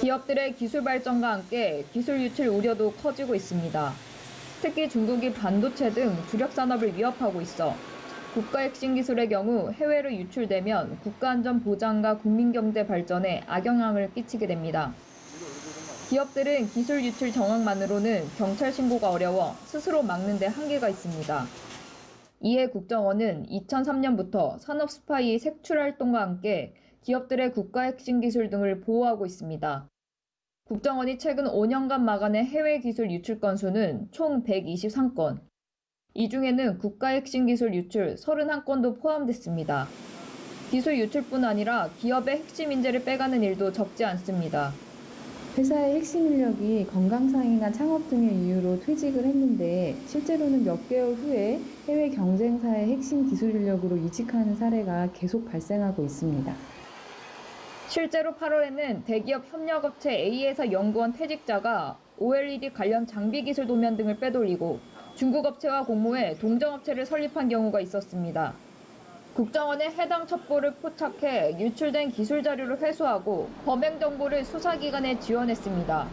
기업들의 기술 발전과 함께 기술 유출 우려도 커지고 있습니다. 특히 중국이 반도체 등 주력 산업을 위협하고 있어 국가 핵심 기술의 경우 해외로 유출되면 국가 안전 보장과 국민 경제 발전에 악영향을 끼치게 됩니다. 기업들은 기술 유출 정황만으로는 경찰 신고가 어려워 스스로 막는 데 한계가 있습니다. 이에 국정원은 2003년부터 산업 스파이 색출 활동과 함께 기업들의 국가 핵심 기술 등을 보호하고 있습니다. 국정원이 최근 5년간 막아낸 해외 기술 유출 건수는 총 123건. 이 중에는 국가 핵심 기술 유출 31건도 포함됐습니다. 기술 유출뿐 아니라 기업의 핵심 인재를 빼가는 일도 적지 않습니다. 회사의 핵심 인력이 건강상이나 창업 등의 이유로 퇴직을 했는데 실제로는 몇 개월 후에 해외 경쟁사의 핵심 기술 인력으로 이직하는 사례가 계속 발생하고 있습니다. 실제로 8월에는 대기업 협력업체 A에서 연구원 퇴직자가 OLED 관련 장비 기술 도면 등을 빼돌리고 중국 업체와 공모해 동정업체를 설립한 경우가 있었습니다. 국정원은 해당 첩보를 포착해 유출된 기술 자료를 회수하고 범행 정보를 수사기관에 지원했습니다.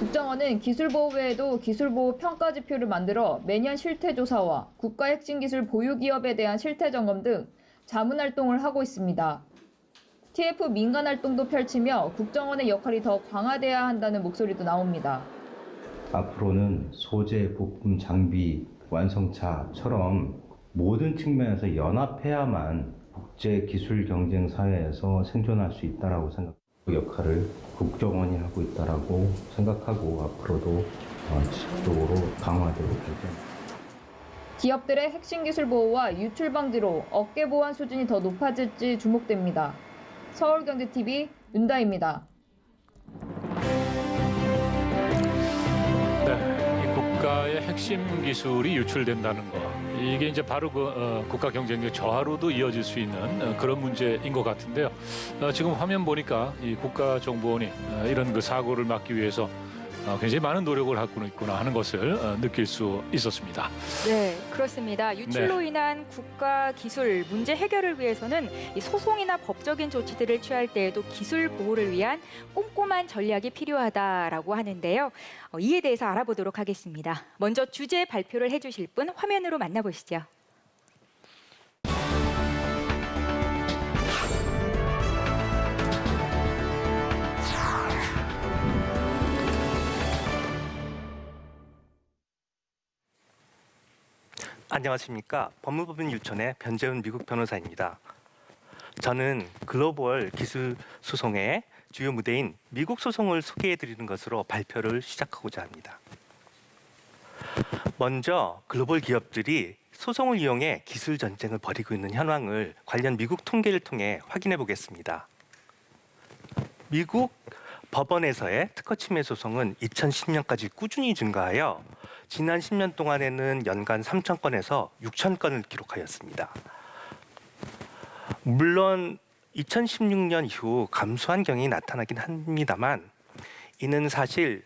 국정원은 기술보호 외에도 기술보호 평가 지표를 만들어 매년 실태조사와 국가 핵심 기술 보유 기업에 대한 실태 점검 등 자문 활동을 하고 있습니다. TF 민간 활동도 펼치며 국정원의 역할이 더 강화돼야 한다는 목소리도 나옵니다. 앞으로는 소재, 부품, 장비, 완성차처럼 모든 측면에서 연합해야만 국제 기술 경쟁 사회에서 생존할 수 있다라고 생각. 그 역할을 국정원이 하고 있다라고 생각하고 앞으로도 지속적으로 강화되고 있습니다. 기업들의 핵심 기술 보호와 유출 방지로 업계 보안 수준이 더 높아질지 주목됩니다. 서울경제TV 윤다입니다. 네, 이 국가의 핵심 기술이 유출된다는 거, 이게 이제 바로 국가 경쟁력 저하로도 이어질 수 있는 그런 문제인 것 같은데요. 지금 화면 보니까 이 국가정보원이 이런 그 사고를 막기 위해서 굉장히 많은 노력을 하고 있구나 하는 것을 느낄 수 있었습니다. 네, 그렇습니다. 유출로 인한 국가 기술 문제 해결을 위해서는 이 소송이나 법적인 조치들을 취할 때에도 기술 보호를 위한 꼼꼼한 전략이 필요하다라고 하는데요. 이에 대해서 알아보도록 하겠습니다. 먼저 주제 발표를 해주실 분 화면으로 만나보시죠. 안녕하십니까. 법무법인 율촌의 변재훈 미국 변호사입니다. 저는 글로벌 기술 소송의 주요 무대인 미국 소송을 소개해드리는 것으로 발표를 시작하고자 합니다. 먼저 글로벌 기업들이 소송을 이용해 기술 전쟁을 벌이고 있는 현황을 관련 미국 통계를 통해 확인해 보겠습니다. 미국 법원에서의 특허 침해 소송은 2010년까지 꾸준히 증가하여 지난 10년 동안에는 연간 3,000건에서 6,000건을 기록하였습니다. 물론 2016년 이후 감소한 경향이 나타나긴 합니다만 이는 사실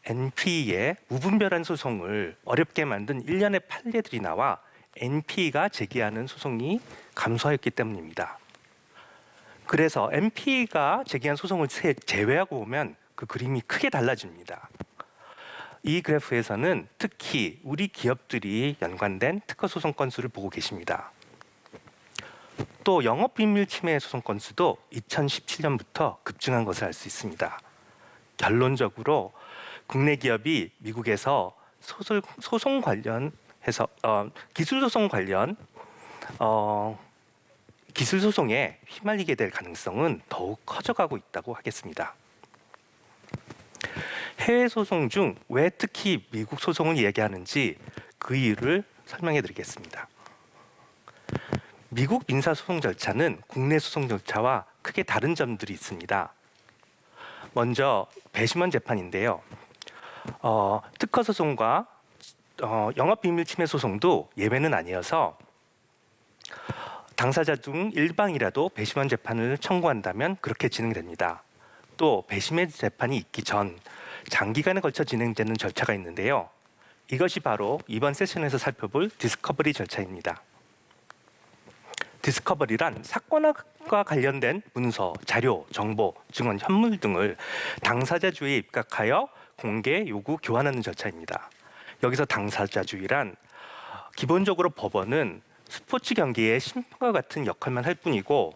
NPE의 무분별한 소송을 어렵게 만든 일련의 판례들이 나와 NPE가 제기하는 소송이 감소하였기 때문입니다. 그래서 NPE가 제기한 소송을 제외하고 보면 그 그림이 크게 달라집니다. 이 그래프에서는 특히 우리 기업들이 연관된 특허 소송 건수를 보고 계십니다. 또 영업 비밀 침해 소송 건수도 2017년부터 급증한 것을 알 수 있습니다. 결론적으로 국내 기업이 미국에서 소송 관련해서 기술 소송 관련 기술 소송에 휘말리게 될 가능성은 더욱 커져가고 있다고 하겠습니다. 해외 소송 중 왜 특히 미국 소송을 이야기하는지 그 이유를 설명해 드리겠습니다. 미국 민사소송 절차는 국내 소송 절차와 크게 다른 점들이 있습니다. 먼저 배심원 재판인데요. 특허 소송과 영업비밀 침해 소송도 예외는 아니어서 당사자 중 일방이라도 배심원 재판을 청구한다면 그렇게 진행됩니다. 또 배심원 재판이 있기 전 장기간에 걸쳐 진행되는 절차가 있는데요. 이것이 바로 이번 세션에서 살펴볼 디스커버리 절차입니다. 디스커버리란 사건과 관련된 문서, 자료, 정보, 증언, 현물 등을 당사자주에 입각하여 공개, 요구, 교환하는 절차입니다. 여기서 당사자주의란 기본적으로 법원은 스포츠 경기의 심판과 같은 역할만 할 뿐이고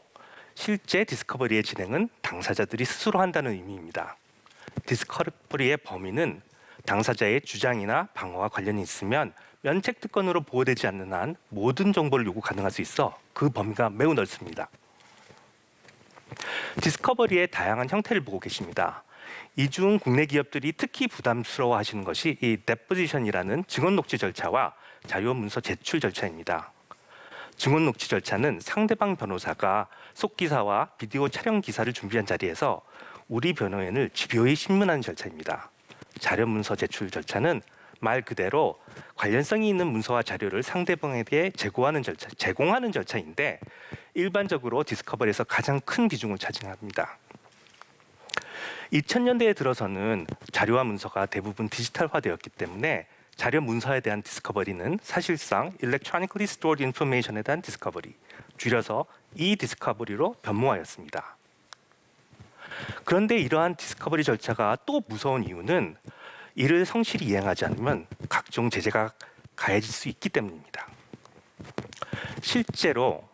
실제 디스커버리의 진행은 당사자들이 스스로 한다는 의미입니다. 디스커버리의 범위는 당사자의 주장이나 방어와 관련이 있으면 면책특권으로 보호되지 않는 한 모든 정보를 요구 가능할 수 있어 그 범위가 매우 넓습니다. 디스커버리의 다양한 형태를 보고 계십니다. 이 중 국내 기업들이 특히 부담스러워하시는 것이 이 데포지션이라는 증언 녹취 절차와 자료 문서 제출 절차입니다. 증언 녹취 절차는 상대방 변호사가 속기사와 비디오 촬영 기사를 준비한 자리에서 우리 변호인을 집요히 신문하는 절차입니다. 자료 문서 제출 절차는 말 그대로 관련성이 있는 문서와 자료를 상대방에게 제공하는 절차인데 일반적으로 디스커버리에서 가장 큰 비중을 차지합니다. 2000년대에 들어서는 자료와 문서가 대부분 디지털화되었기 때문에 자료 문서에 대한 디스커버리는 사실상 Electronically Stored Information에 대한 디스커버리, 줄여서 E-디스커버리로 변모하였습니다. 그런데 이러한 디스커버리 절차가 또 무서운 이유는 이를 성실히 이행하지 않으면 각종 제재가 가해질 수 있기 때문입니다. 실제로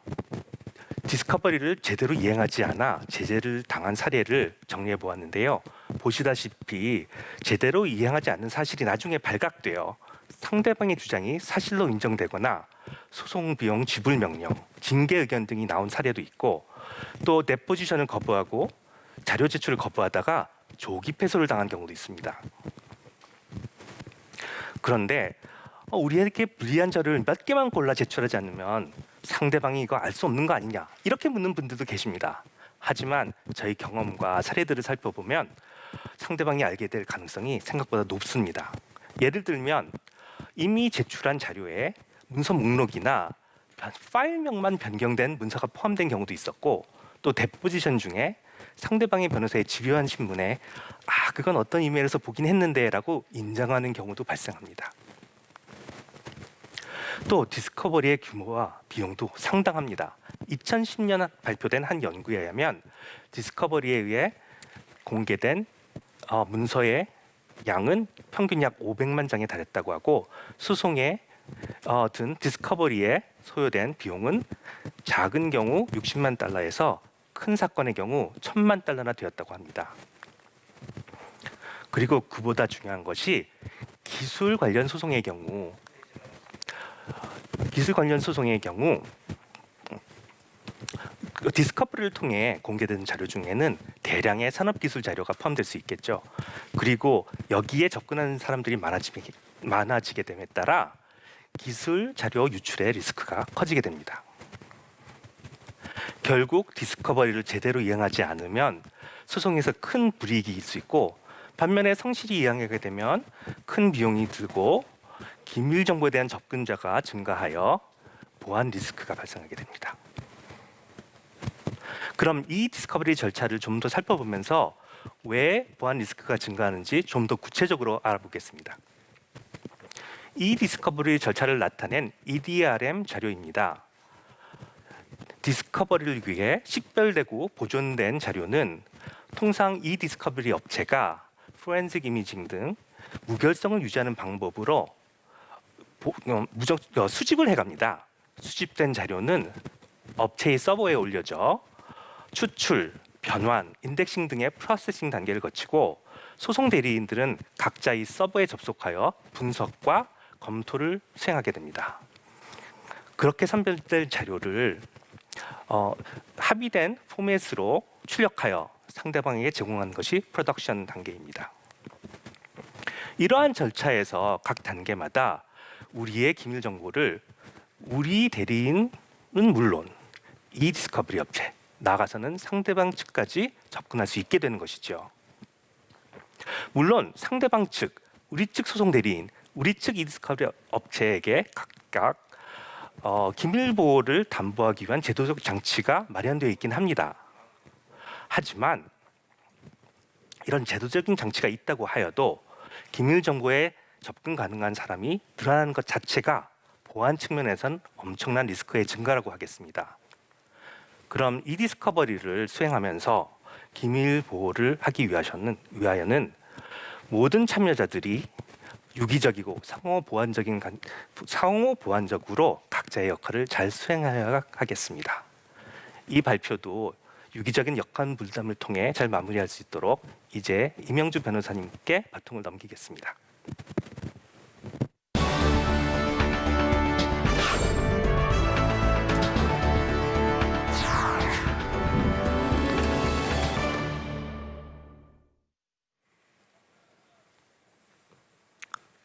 디스커버리를 제대로 이행하지 않아 제재를 당한 사례를 정리해 보았는데요. 보시다시피 제대로 이행하지 않는 사실이 나중에 발각되어 상대방의 주장이 사실로 인정되거나 소송 비용 지불 명령, 징계 의견 등이 나온 사례도 있고 또 데포지션을 거부하고 자료 제출을 거부하다가 조기 패소를 당한 경우도 있습니다. 그런데 우리에게 불리한 자료를 몇 개만 골라 제출하지 않으면 상대방이 이거 알 수 없는 거 아니냐 이렇게 묻는 분들도 계십니다. 하지만 저희 경험과 사례들을 살펴보면 상대방이 알게 될 가능성이 생각보다 높습니다. 예를 들면 이미 제출한 자료에 문서 목록이나 파일명만 변경된 문서가 포함된 경우도 있었고 또 데포지션 중에 상대방의 변호사의 집요한 신문에 그건 어떤 이메일에서 보긴 했는데 라고 인정하는 경우도 발생합니다. 또 디스커버리의 규모와 비용도 상당합니다. 2010년 발표된 한 연구에 의하면 디스커버리에 의해 공개된 문서의 양은 평균 약 500만 장에 달했다고 하고 소송에 든 디스커버리에 소요된 비용은 작은 경우 60만 달러에서 큰 사건의 경우 1000만 달러나 되었다고 합니다. 그리고 그보다 중요한 것이 기술 관련 소송의 경우 디스커버리를 통해 공개된 자료 중에는 대량의 산업기술 자료가 포함될 수 있겠죠. 그리고 여기에 접근하는 사람들이 많아지게 됨에 따라 기술 자료 유출의 리스크가 커지게 됩니다. 결국 디스커버리를 제대로 이행하지 않으면 소송에서 큰 불이익이 있을 수 있고 반면에 성실히 이행하게 되면 큰 비용이 들고 기밀 정보에 대한 접근자가 증가하여 보안 리스크가 발생하게 됩니다. 그럼 이 디스커버리 절차를 좀 더 살펴보면서 왜 보안 리스크가 증가하는지 좀 더 구체적으로 알아보겠습니다. 이 디스커버리 절차를 나타낸 EDRM 자료입니다. 디스커버리를 위해 식별되고 보존된 자료는 통상 이 디스커버리 업체가 포렌식 이미징 등 무결성을 유지하는 방법으로 수집을 해갑니다. 수집된 자료는 업체의 서버에 올려져 추출, 변환, 인덱싱 등의 프로세싱 단계를 거치고 소송 대리인들은 각자의 서버에 접속하여 분석과 검토를 수행하게 됩니다. 그렇게 선별된 자료를 합의된 포맷으로 출력하여 상대방에게 제공하는 것이 프로덕션 단계입니다. 이러한 절차에서 각 단계마다 우리의 기밀 정보를 우리 대리인은 물론 이 디스커버리 업체, 나아가서는 상대방 측까지 접근할 수 있게 되는 것이죠. 물론 상대방 측, 우리 측 소송 대리인, 우리 측 이 디스커버리 업체에게 각각 기밀 보호를 담보하기 위한 제도적 장치가 마련되어 있긴 합니다. 하지만 이런 제도적인 장치가 있다고 하여도 기밀 정보에 접근 가능한 사람이 늘어나는 것 자체가 보안 측면에선 엄청난 리스크의 증가라고 하겠습니다. 그럼 이 디스커버리를 수행하면서 기밀 보호를 하기 위하여는 모든 참여자들이 유기적이고 상호 보완적으로 각자의 역할을 잘 수행하여야 하겠습니다. 이 발표도 유기적인 역할 분담을 통해 잘 마무리할 수 있도록 이제 임영주 변호사님께 바통을 넘기겠습니다.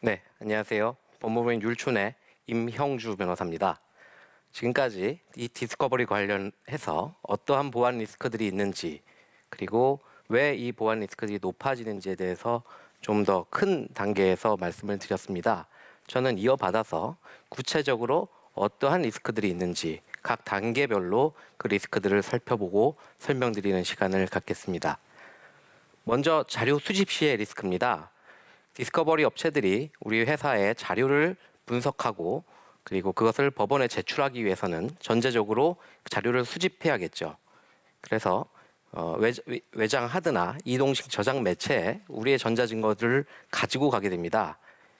네, 안녕하세요. 법무부인 율촌의 임형주 변호사입니다. 지금까지 이 디스커버리 관련해서 어떠한 보안 리스크들이 있는지, 그리고 왜 이 보안 리스크들이 높아지는지에 대해서 좀 더 큰 단계에서 말씀을 드렸습니다. 저는 이어받아서 구체적으로 어떠한 리스크들이 있는지 각 단계별로 그 리스크들을 살펴보고 설명드리는 시간을 갖겠습니다. 먼저 자료 수집 시의 리스크입니다. 디스커버리 업체들이 우리 회사의 자료를 분석하고 그리고 그것을 법원에 제출하기 위해서는 전제적으로 자료를 수집해야겠죠. 그래서 외장 하드나 이동식 저장 매체에 우리의 전자증거들을 가지고 가게 됩니다.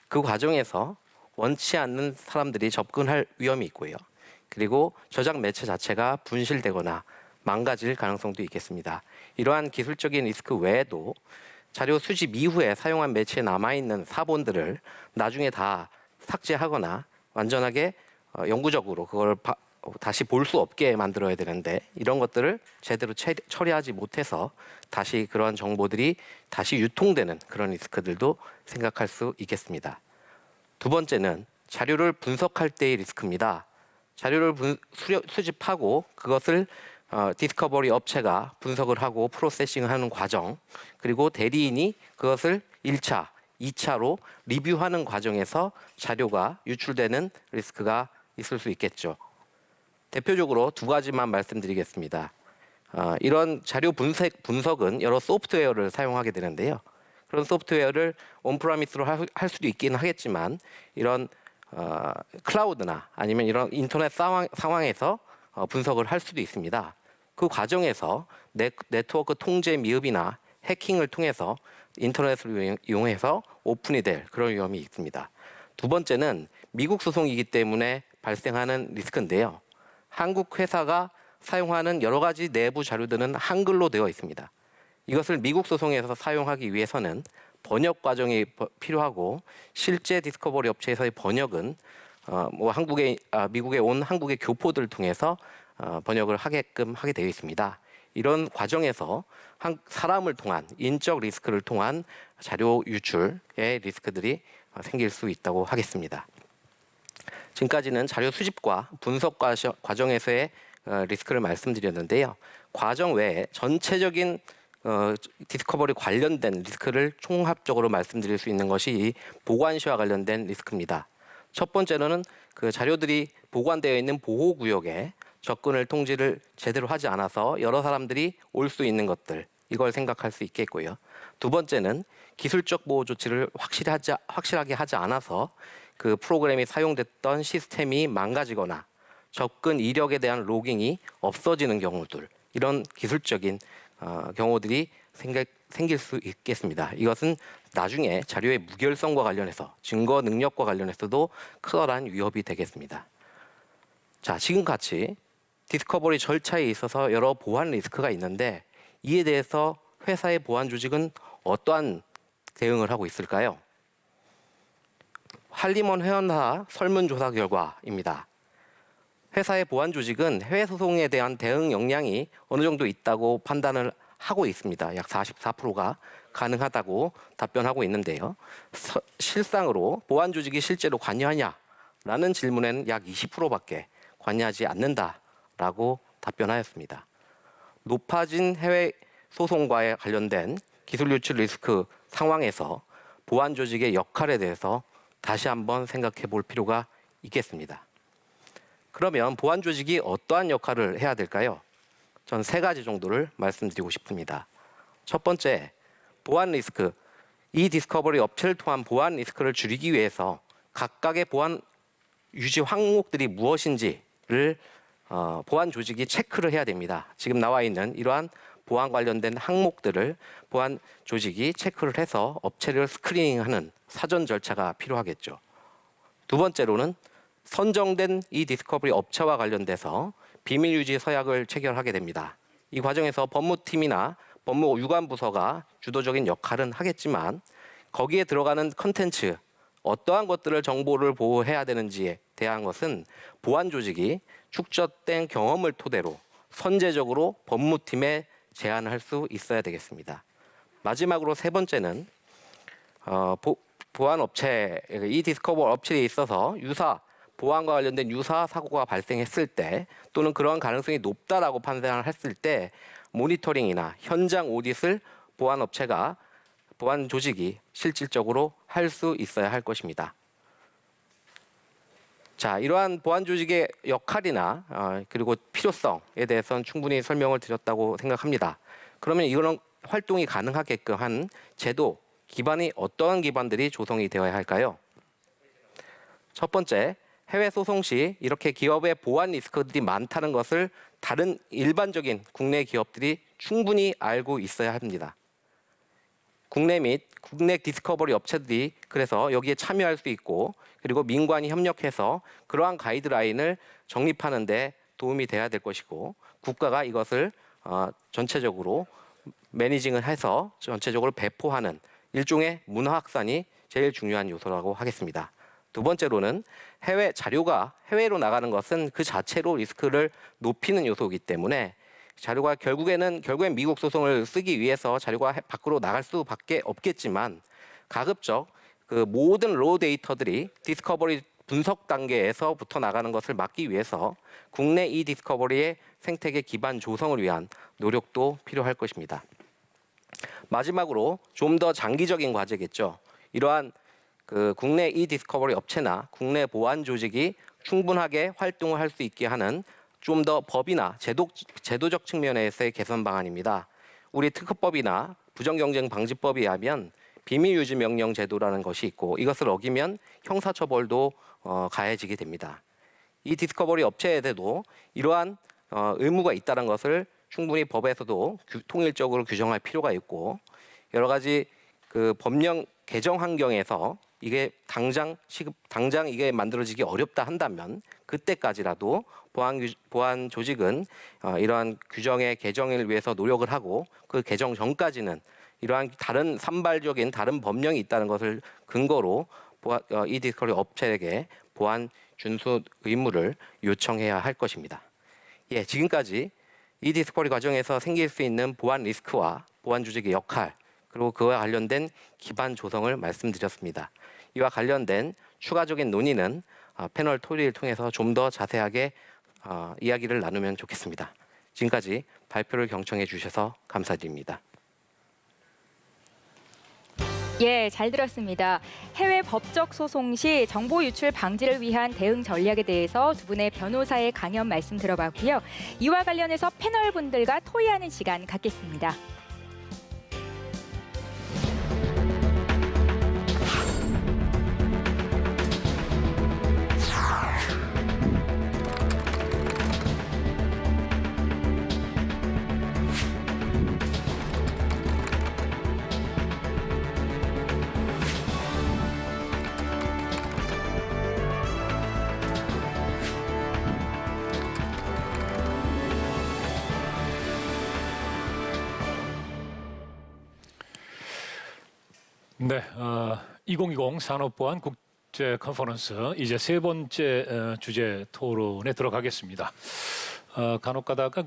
그 과정에서 원치 않는 사람들이 접근할 위험이 있고요. 그리고 저장 매체 자체가 분실되거나 망가질 가능성도 있겠습니다. 이러한 기술적인 리스크 외에도 자료 수집 이후에 사용한 매체에 남아있는 사본들을 나중에 다 삭제하거나 완전하게 영구적으로 그걸 다시 볼 수 없게 만들어야 되는데 이런 것들을 제대로 처리하지 못해서 다시 그러한 정보들이 다시 유통되는 그런 리스크들도 생각할 수 있겠습니다. 두 번째는 자료를 분석할 때의 리스크입니다. 자료를 수집하고 그것을 디스커버리 업체가 분석을 하고 프로세싱을 하는 과정, 그리고 대리인이 그것을 1차, 2차로 리뷰하는 과정에서 자료가 유출되는 리스크가 있을 수 있겠죠. 대표적으로 두 가지만 말씀드리겠습니다. 이런 자료 분석은 여러 소프트웨어를 사용하게 되는데요. 그런 소프트웨어를 온프라미스로 할 수도 있긴 하겠지만 이런 클라우드나 아니면 이런 인터넷 상황에서 분석을 할 수도 있습니다. 그 과정에서 네트워크 통제 미흡이나 해킹을 통해서 인터넷을 이용해서 오픈이 될 그런 위험이 있습니다. 두 번째는 미국 소송이기 때문에 발생하는 리스크인데요. 한국 회사가 사용하는 여러 가지 내부 자료들은 한글로 되어 있습니다. 이것을 미국 소송에서 사용하기 위해서는 번역 과정이 필요하고 실제 디스커버리 업체에서의 번역은 미국에 온 한국의 교포들을 통해서 번역을 하게끔 하게 되어 있습니다. 이런 과정에서 사람을 통한 인적 리스크를 통한 자료 유출의 리스크들이 생길 수 있다고 하겠습니다. 지금까지는 자료 수집과 분석 과정에서의 리스크를 말씀드렸는데요. 과정 외에 전체적인 디스커버리 관련된 리스크를 총합적으로 말씀드릴 수 있는 것이 이 보관시와 관련된 리스크입니다. 첫 번째로는 그 자료들이 보관되어 있는 보호구역에 접근을 통지를 제대로 하지 않아서 여러 사람들이 올 수 있는 것들, 이걸 생각할 수 있겠고요. 두 번째는 기술적 보호 조치를 확실하게 하지 않아서 그 프로그램이 사용됐던 시스템이 망가지거나 접근 이력에 대한 로깅이 없어지는 경우들, 이런 기술적인 경우들이 생길 수 있겠습니다. 이것은 나중에 자료의 무결성과 관련해서 증거 능력과 관련해서도 커다란 위협이 되겠습니다. 자, 지금 같이 디스커버리 절차에 있어서 여러 보안 리스크가 있는데 이에 대해서 회사의 보안 조직은 어떠한 대응을 하고 있을까요? 한림원 회원사 설문조사 결과입니다. 회사의 보안 조직은 해외 소송에 대한 대응 역량이 어느 정도 있다고 판단을 하고 있습니다. 약 44%가 가능하다고 답변하고 있는데요. 실상으로 보안 조직이 실제로 관여하냐라는 질문에는 약 20%밖에 관여하지 않는다라고 답변하였습니다. 높아진 해외 소송과에 관련된 기술 유출 리스크 상황에서 보안 조직의 역할에 대해서 다시 한번 생각해 볼 필요가 있겠습니다. 그러면 보안 조직이 어떠한 역할을 해야 될까요? 전 세 가지 정도를 말씀드리고 싶습니다. 첫 번째, 보안 리스크. 이 디스커버리 업체를 통한 보안 리스크를 줄이기 위해서 각각의 보안 유지 항목들이 무엇인지를 보안 조직이 체크를 해야 됩니다. 지금 나와 있는 이러한 보안 관련된 항목들을 보안 조직이 체크를 해서 업체를 스크리닝하는 사전 절차가 필요하겠죠. 두 번째로는 선정된 이 디스커버리 업체와 관련돼서 비밀 유지 서약을 체결하게 됩니다. 이 과정에서 법무팀이나 법무 유관부서가 주도적인 역할은 하겠지만 거기에 들어가는 컨텐츠, 어떠한 것들을 정보를 보호해야 되는지에 대한 것은 보안 조직이 축적된 경험을 토대로 선제적으로 법무팀에 제안을 할 수 있어야 되겠습니다. 마지막으로 세 번째는 보안 업체, 이 디스커버 업체에 있어서 보안과 관련된 유사 사고가 발생했을 때 또는 그런 가능성이 높다라고 판단을 했을 때 모니터링이나 현장 오딧을 보안 조직이 실질적으로 할 수 있어야 할 것입니다. 자, 이러한 보안 조직의 역할이나 그리고 필요성에 대해서는 충분히 설명을 드렸다고 생각합니다. 그러면 이런 활동이 가능하게끔 한 제도, 기반이 어떠한 기반들이 조성이 되어야 할까요? 첫 번째, 해외 소송 시 이렇게 기업의 보안 리스크들이 많다는 것을 다른 일반적인 국내 기업들이 충분히 알고 있어야 합니다. 국내 및 국내 디스커버리 업체들이 그래서 여기에 참여할 수 있고 그리고 민관이 협력해서 그러한 가이드라인을 정립하는 데 도움이 돼야 될 것이고 국가가 이것을 전체적으로 매니징을 해서 전체적으로 배포하는 일종의 문화 확산이 제일 중요한 요소라고 하겠습니다. 두 번째로는 해외 자료가 해외로 나가는 것은 그 자체로 리스크를 높이는 요소이기 때문에 자료가 결국엔 미국 소송을 쓰기 위해서 자료가 밖으로 나갈 수밖에 없겠지만 가급적 그 모든 로 데이터들이 디스커버리 분석 단계에서부터 나가는 것을 막기 위해서 국내 이 디스커버리의 생태계 기반 조성을 위한 노력도 필요할 것입니다. 마지막으로 좀 더 장기적인 과제겠죠. 이러한 그 국내 이 디스커버리 업체나 국내 보안 조직이 충분하게 활동을 할 수 있게 하는 좀 더 법이나 제도적 측면에서의 개선 방안입니다. 우리 특허법이나 부정경쟁 방지법에 의하면 비밀유지 명령 제도라는 것이 있고 이것을 어기면 형사처벌도 가해지게 됩니다. 이 디스커버리 업체에도 이러한 의무가 있다는 것을 충분히 법에서도 통일적으로 규정할 필요가 있고 여러 가지 그 법령 개정 환경에서 이게 당장 이게 만들어지기 어렵다 한다면 그때까지라도 보안 조직은 이러한 규정의 개정을 위해서 노력을 하고 그 개정 전까지는 이러한 다른 산발적인 다른 법령이 있다는 것을 근거로 이 디스커버리 업체에게 보안 준수 의무를 요청해야 할 것입니다. 예, 지금까지 이 디스커버리 과정에서 생길 수 있는 보안 리스크와 보안 조직의 역할 그리고 그와 관련된 기반 조성을 말씀드렸습니다. 이와 관련된 추가적인 논의는 패널 토의를 통해서 좀 더 자세하게 이야기를 나누면 좋겠습니다. 지금까지 발표를 경청해 주셔서 감사드립니다. 예, 잘 들었습니다. 해외 법적 소송 시 정보 유출 방지를 위한 대응 전략에 대해서 두 분의 변호사의 강연 말씀 들어봤고요. 이와 관련해서 패널 분들과 토의하는 시간 갖겠습니다. 네, 2020 산업보안 국제 컨퍼런스 이제 세 번째 주제 토론에 들어가겠습니다. 간혹가다가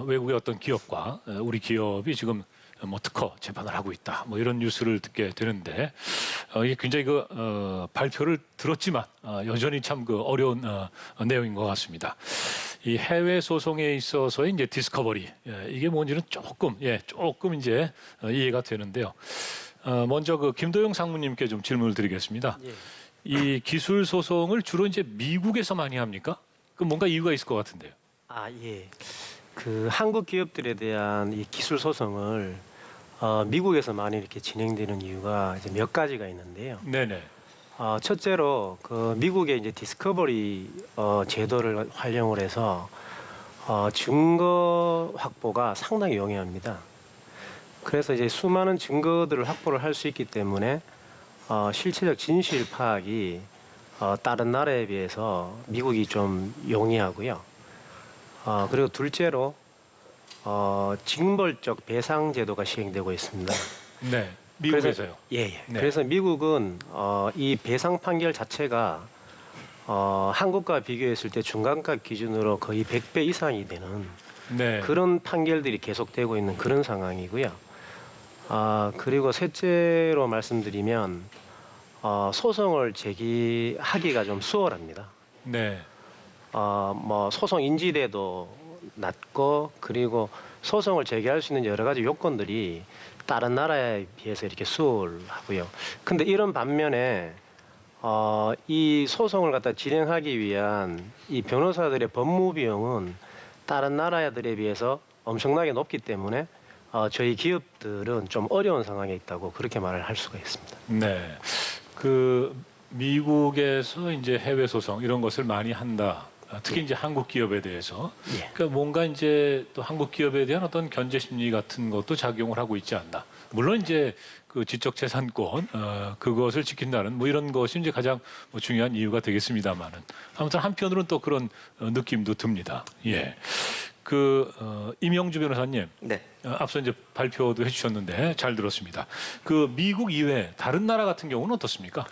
외국의 어떤 기업과 우리 기업이 지금 뭐 특허 재판을 하고 있다, 뭐 이런 뉴스를 듣게 되는데 이게 굉장히 발표를 들었지만 여전히 참 어려운 내용인 것 같습니다. 이 해외 소송에 있어서 이제 디스커버리 이게 뭔지는 조금 이제 이해가 되는데요. 먼저 김도영 상무님께 좀 질문을 드리겠습니다. 예. 이 기술 소송을 주로 이제 미국에서 많이 합니까? 그 뭔가 이유가 있을 것 같은데요. 예. 그 한국 기업들에 대한 이 기술 소송을 미국에서 많이 이렇게 진행되는 이유가 이제 몇 가지가 있는데요. 네네. 첫째로 그 미국의 이제 디스커버리 제도를 활용을 해서 증거 확보가 상당히 용이합니다. 그래서 이제 수많은 증거들을 확보를 할 수 있기 때문에 실체적 진실 파악이 다른 나라에 비해서 미국이 좀 용이하고요. 그리고 둘째로 징벌적 배상 제도가 시행되고 있습니다. 네. 미국에서요. 예. 네. 그래서 미국은 이 배상 판결 자체가 한국과 비교했을 때 중간가 기준으로 거의 100배 이상이 되는 네. 그런 판결들이 계속되고 있는 그런 상황이고요. 그리고 셋째로 말씀드리면 소송을 제기하기가 좀 수월합니다. 네. 뭐 소송 인지도도 낮고 그리고 소송을 제기할 수 있는 여러 가지 요건들이 다른 나라에 비해서 이렇게 수월하고요. 근데 이런 반면에 이 소송을 갖다 진행하기 위한 이 변호사들의 법무 비용은 다른 나라들에 비해서 엄청나게 높기 때문에 저희 기업들은 좀 어려운 상황에 있다고 그렇게 말을 할 수가 있습니다. 네. 그 미국에서 이제 해외 소송 이런 것을 많이 한다. 특히 이제 한국 기업에 대해서. 예. 그러니까 뭔가 이제 또 한국 기업에 대한 어떤 견제 심리 같은 것도 작용을 하고 있지 않나. 물론 이제 그 지적 재산권 그것을 지킨다는 뭐 이런 것이 이제 가장 뭐 중요한 이유가 되겠습니다만은 아무튼 한편으로는 또 그런 느낌도 듭니다. 예. 임영주 변호사님. 네. 앞서 이제 발표도 해주셨는데 잘 들었습니다. 그 미국 이외 다른 나라 같은 경우는 어떻습니까?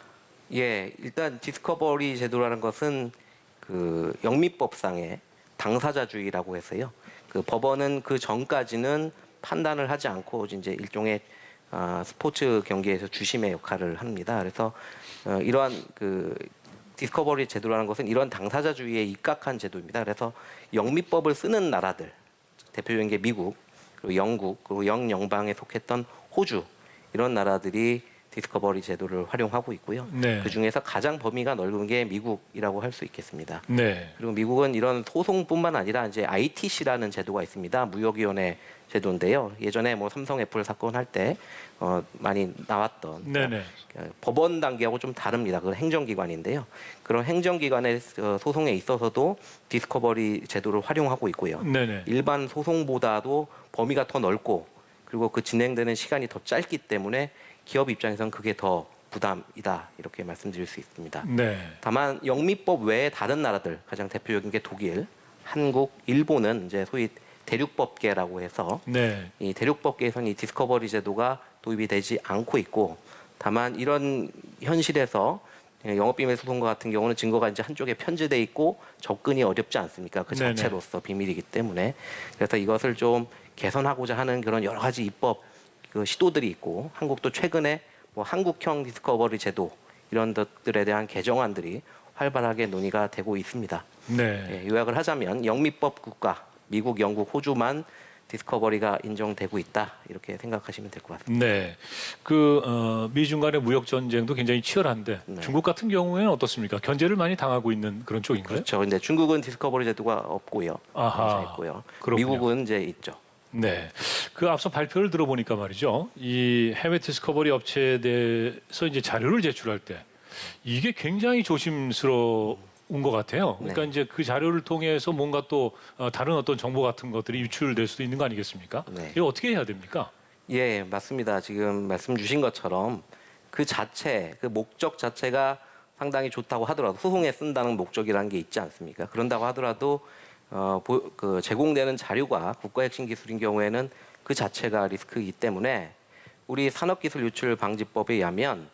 예, 일단 디스커버리 제도라는 것은 그 영미법상의 당사자주의라고 해서요. 그 법원은 그 전까지는 판단을 하지 않고 이제 일종의 스포츠 경기에서 주심의 역할을 합니다. 그래서 이러한 그 디스커버리 제도라는 것은 이런 당사자주의에 입각한 제도입니다. 그래서 영미법을 쓰는 나라들, 대표적인 게 미국, 그리고 영국, 그리고 영연방에 속했던 호주 이런 나라들이 디스커버리 제도를 활용하고 있고요. 네. 그 중에서 가장 범위가 넓은 게 미국이라고 할 수 있겠습니다. 네. 그리고 미국은 이런 소송뿐만 아니라 이제 ITC라는 제도가 있습니다. 무역위원회 제도인데요. 예전에 뭐 삼성 애플 사건 할 때 많이 나왔던 네네. 법원 단계하고 좀 다릅니다. 그건 행정기관인데요. 그런 행정기관의 소송에 있어서도 디스커버리 제도를 활용하고 있고요. 네네. 일반 소송보다도 범위가 더 넓고 그리고 그 진행되는 시간이 더 짧기 때문에 기업 입장에서는 그게 더 부담이다 이렇게 말씀드릴 수 있습니다. 네. 다만 영미법 외에 다른 나라들 가장 대표적인 게 독일, 한국, 일본은 이제 소위 대륙법계라고 해서 네. 이 대륙법계에서는 이 디스커버리 제도가 도입이 되지 않고 있고 다만 이런 현실에서 영업비밀 소송과 같은 경우는 증거가 이제 한쪽에 편제돼 있고 접근이 어렵지 않습니까? 그 네네. 자체로서 비밀이기 때문에 그래서 이것을 좀 개선하고자 하는 그런 여러 가지 입법 그 시도들이 있고 한국도 최근에 뭐 한국형 디스커버리 제도 이런 것들에 대한 개정안들이 활발하게 논의가 되고 있습니다. 네. 예, 요약을 하자면 영미법 국가 미국, 영국, 호주만 디스커버리가 인정되고 있다 이렇게 생각하시면 될 것 같습니다. 네. 미중 간의 무역 전쟁도 굉장히 치열한데 네. 중국 같은 경우에는 어떻습니까? 견제를 많이 당하고 있는 그런 쪽인가요? 그렇죠. 근데 중국은 디스커버리 제도가 없고요. 아하. 있고요. 그렇군요. 미국은 이제 있죠. 네. 앞서 발표를 들어보니까 말이죠. 이 해외 디스커버리 업체에 대해서 이제 자료를 제출할 때 이게 굉장히 조심스러운 것 같아요. 그러니까 네. 이제 그 자료를 통해서 뭔가 또 다른 어떤 정보 같은 것들이 유출될 수도 있는 거 아니겠습니까? 네. 이거 어떻게 해야 됩니까? 예, 맞습니다. 지금 말씀 주신 것처럼 그 자체, 그 목적 자체가 상당히 좋다고 하더라도 소송에 쓴다는 목적이라는 게 있지 않습니까? 그런다고 하더라도 그 제공되는 자료가 국가 핵심 기술인 경우에는 그 자체가 리스크이기 때문에 우리 산업기술 유출 방지법에 의하면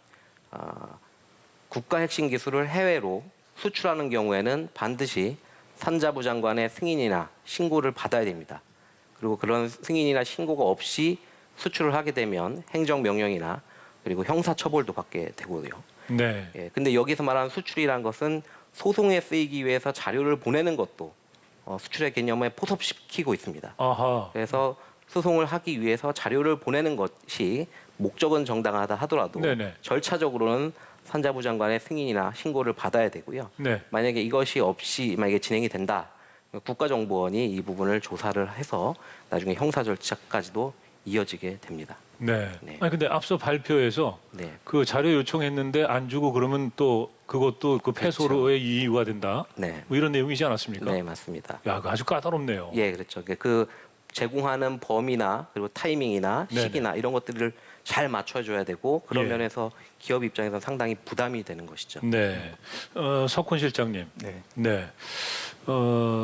국가 핵심 기술을 해외로 수출하는 경우에는 반드시 산자부 장관의 승인이나 신고를 받아야 됩니다. 그리고 그런 승인이나 신고가 없이 수출을 하게 되면 행정명령이나 그리고 형사처벌도 받게 되고요. 네. 예, 근데 여기서 말하는 수출이라는 것은 소송에 쓰이기 위해서 자료를 보내는 것도 수출의 개념에 포섭시키고 있습니다. 아하. 그래서 소송을 하기 위해서 자료를 보내는 것이 목적은 정당하다 하더라도 네네. 절차적으로는 산자부 장관의 승인이나 신고를 받아야 되고요. 네. 만약에 이것이 없이 만약에 진행이 된다, 국가정보원이 이 부분을 조사를 해서 나중에 형사 절차까지도 이어지게 됩니다. 네. 네. 아니 근데 앞서 발표에서 네. 그 자료 요청했는데 안 주고 그러면 또 그것도 그 패소로의 이유가 된다. 네. 뭐 이런 내용이지 않았습니까? 네, 맞습니다. 야, 그거 아주 까다롭네요. 예, 그렇죠. 그 제공하는 범위나 그리고 타이밍이나 네네. 시기나 이런 것들을 잘 맞춰줘야 되고 그런 예. 면에서 기업 입장에서 상당히 부담이 되는 것이죠. 네. 석훈 실장님. 네. 네.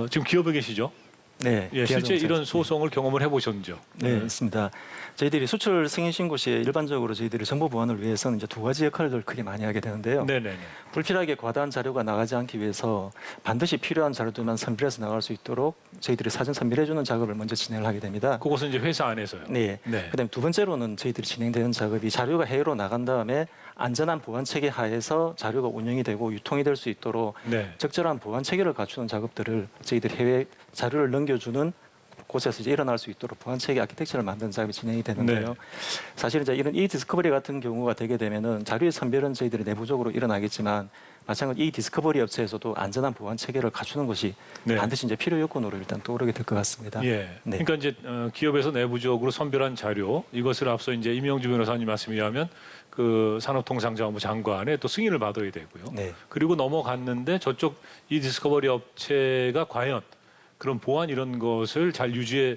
지금 기업에 계시죠? 네. 예, 실제 기아자동차. 이런 소송을 경험을 해보셨죠? 네, 있습니다. 저희들이 수출 승인 신고 시에 일반적으로 저희들이 정보 보안을 위해서는 이제 두 가지 역할을 크게 많이 하게 되는데요. 네네네. 불필요하게 과다한 자료가 나가지 않기 위해서 반드시 필요한 자료들만 선별해서 나갈 수 있도록 저희들이 사전 선별해주는 작업을 먼저 진행을 하게 됩니다. 그것은 이제 회사 안에서요. 네. 네. 그다음에 두 번째로는 저희들이 진행되는 작업이 자료가 해외로 나간 다음에 안전한 보안 체계 하에서 자료가 운영이 되고 유통이 될 수 있도록 네. 적절한 보안 체계를 갖추는 작업들을 저희들이 해외 자료를 넘겨주는 곳에서 이제 일어날 수 있도록 보안 체계 아키텍처를 만드는 작업이 진행이 되는데요. 네. 사실 이제 이런 디스커버리 같은 경우가 되게 되면은 자료의 선별은 저희들이 내부적으로 일어나겠지만 마찬가지로 디스커버리 업체에서도 안전한 보안 체계를 갖추는 것이 네. 반드시 이제 필요 요건으로 일단 떠오르게 될 것 같습니다. 예. 네. 그러니까 이제 기업에서 내부적으로 선별한 자료 이것을 앞서 이제 임영주 변호사님 말씀에 의하면 그 산업통상자원부 장관의 또 승인을 받아야 되고요. 네. 그리고 넘어갔는데 저쪽 이 디스커버리 업체가 과연 그런 보안 이런 것을 잘 유지해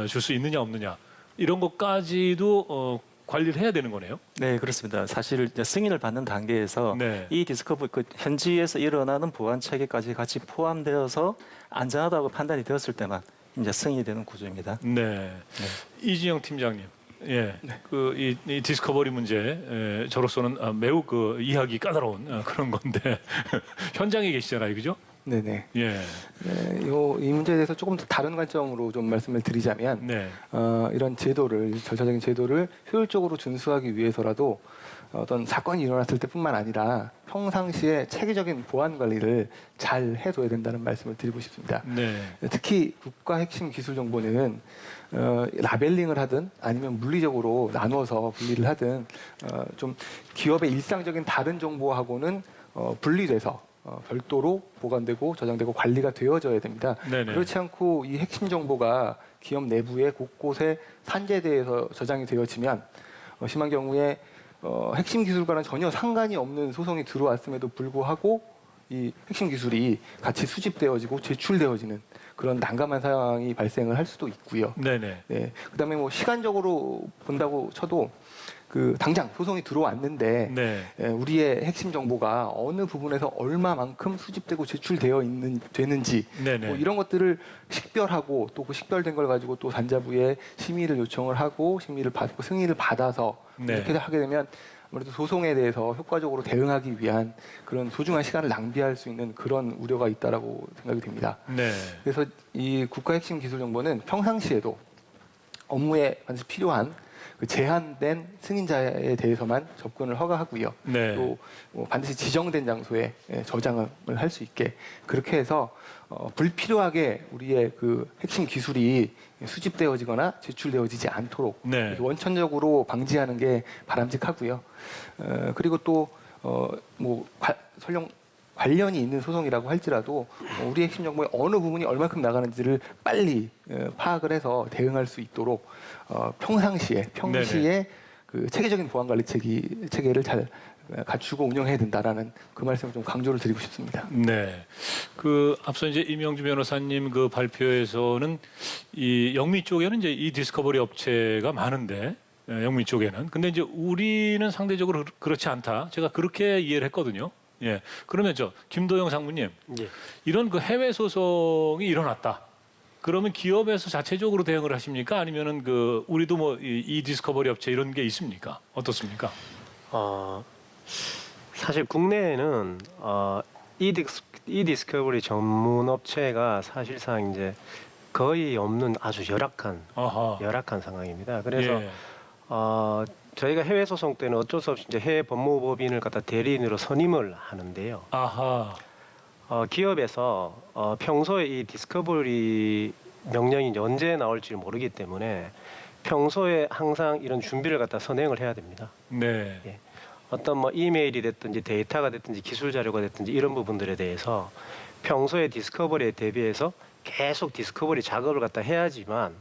줄 수 있느냐 없느냐 이런 것까지도 관리를 해야 되는 거네요. 네, 그렇습니다. 사실 이제 승인을 받는 단계에서 네. 이 디스커버리 그 현지에서 일어나는 보안 체계까지 같이 포함되어서 안전하다고 판단이 되었을 때만 이제 승인이 되는 구조입니다. 네. 이진영 팀장님. 예. 그 이 디스커버리 문제 저로서는 매우 그 이해하기 까다로운 그런 건데 현장에 계시잖아요, 그죠? 네네. 예. 네, 이 문제에 대해서 조금 더 다른 관점으로 좀 말씀을 드리자면 네. 이런 제도를 절차적인 제도를 효율적으로 준수하기 위해서라도 어떤 사건이 일어났을 때뿐만 아니라 평상시에 체계적인 보안 관리를 잘 해둬야 된다는 말씀을 드리고 싶습니다. 네. 특히 국가 핵심 기술 정보는 라벨링을 하든 아니면 물리적으로 나누어서 분리를 하든 좀 기업의 일상적인 다른 정보하고는 분리돼서 별도로 보관되고 저장되고 관리가 되어져야 됩니다. 네네. 그렇지 않고 이 핵심 정보가 기업 내부에 곳곳에 산재돼서 저장이 되어지면 심한 경우에 핵심 기술과는 전혀 상관이 없는 소송이 들어왔음에도 불구하고 이 핵심 기술이 같이 수집되어지고 제출되어지는 그런 난감한 상황이 발생을 할 수도 있고요. 네네. 네. 그다음에 뭐 시간적으로 본다고 쳐도 그 당장 소송이 들어왔는데 네. 우리의 핵심 정보가 어느 부분에서 얼마만큼 수집되고 제출되어 되는지 네네. 뭐 이런 것들을 식별하고 또 그 식별된 걸 가지고 또 산자부에 심의를 요청을 하고 심의를 받고 승인을 받아서 네. 이렇게 하게 되면 아무래도 소송에 대해서 효과적으로 대응하기 위한 그런 소중한 시간을 낭비할 수 있는 그런 우려가 있다라고 생각이 됩니다. 네. 그래서 이 국가 핵심 기술 정보는 평상시에도 업무에 반드시 필요한 그 제한된 승인자에 대해서만 접근을 허가하고요. 네. 또 반드시 지정된 장소에 저장을 할 수 있게 그렇게 해서 불필요하게 우리의 그 핵심 기술이 수집되어지거나 제출되어지지 않도록 네. 원천적으로 방지하는 게 바람직하고요. 그리고 또 설령 관련이 있는 소송이라고 할지라도 우리 핵심 정보의 어느 부분이 얼마큼 나가는지를 빨리 파악을 해서 대응할 수 있도록 평시에 그 체계적인 보안 관리 체계를 잘 갖추고 운영해야 된다라는 그 말씀을 좀 강조를 드리고 싶습니다. 네. 그 앞서 이제 임영주 변호사님 그 발표에서는 이 영미 쪽에는 이제 이 디스커버리 업체가 많은데 영미 쪽에는 근데 이제 우리는 상대적으로 그렇지 않다. 제가 그렇게 이해를 했거든요. 예. 그러면 김도영 상무님 예. 이런 그 해외 소송이 일어났다. 그러면 기업에서 자체적으로 대응을 하십니까? 아니면은 그 우리도 뭐 이 디스커버리 업체 이런 게 있습니까? 어떻습니까? 사실 국내에는 이 디스커버리 전문 업체가 사실상 이제 거의 없는 아주 열악한 상황입니다. 그래서 예. 저희가 해외 소송 때는 어쩔 수 없이 이제 해외 법무법인을 갖다 대리인으로 선임을 하는데요. 아하. 기업에서 평소에 이 디스커버리 명령이 이제 언제 나올지 모르기 때문에 평소에 항상 이런 준비를 갖다 선행을 해야 됩니다. 네. 예. 어떤 뭐 이메일이 됐든지 데이터가 됐든지 기술 자료가 됐든지 이런 부분들에 대해서 평소에 디스커버리에 대비해서 계속 디스커버리 작업을 갖다 해야지만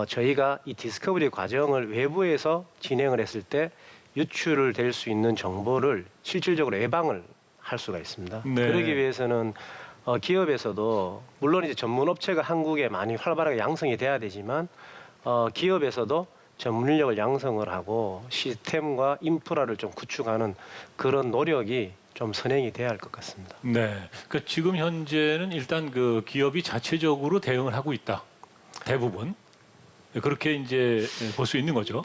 저희가 이 디스커버리 과정을 외부에서 진행을 했을 때 유출을 될 수 있는 정보를 실질적으로 예방을 할 수가 있습니다. 네. 그러기 위해서는 기업에서도 물론 이제 전문 업체가 한국에 많이 활발하게 양성이 돼야 되지만 기업에서도 전문 인력을 양성을 하고 시스템과 인프라를 좀 구축하는 그런 노력이 좀 선행이 돼야 할 것 같습니다. 네. 그 지금 현재는 일단 그 기업이 자체적으로 대응을 하고 있다. 대부분 그렇게 이제 볼 수 있는 거죠.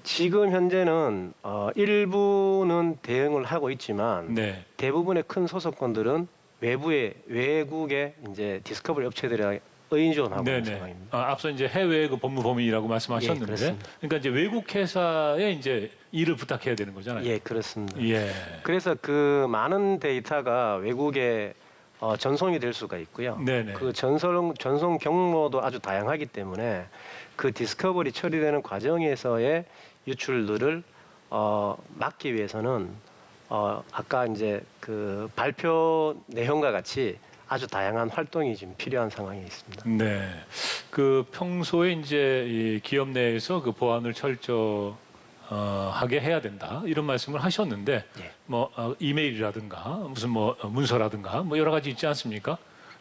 지금 현재는 일부는 대응을 하고 있지만 네. 대부분의 큰 소속권들은 외국의 이제 디스커버리 업체들에 의존하고 있는 네네. 상황입니다. 앞서 이제 해외 그 법무 범위라고 예, 말씀하셨는데, 그렇습니다. 그러니까 이제 외국 회사에 이제 일을 부탁해야 되는 거잖아요. 예, 그렇습니다. 예. 그래서 그 많은 데이터가 외국에 전송이 될 수가 있고요. 네네. 그 전송 경로도 아주 다양하기 때문에 그 디스커버리 처리되는 과정에서의 유출들을 막기 위해서는 아까 이제 그 발표 내용과 같이 아주 다양한 활동이 지금 필요한 상황에 있습니다. 네. 그 평소에 이제 이 기업 내에서 그 보안을 철저하게 해야 된다 이런 말씀을 하셨는데, 예. 뭐 이메일이라든가 무슨 뭐 문서라든가 뭐 여러 가지 있지 않습니까?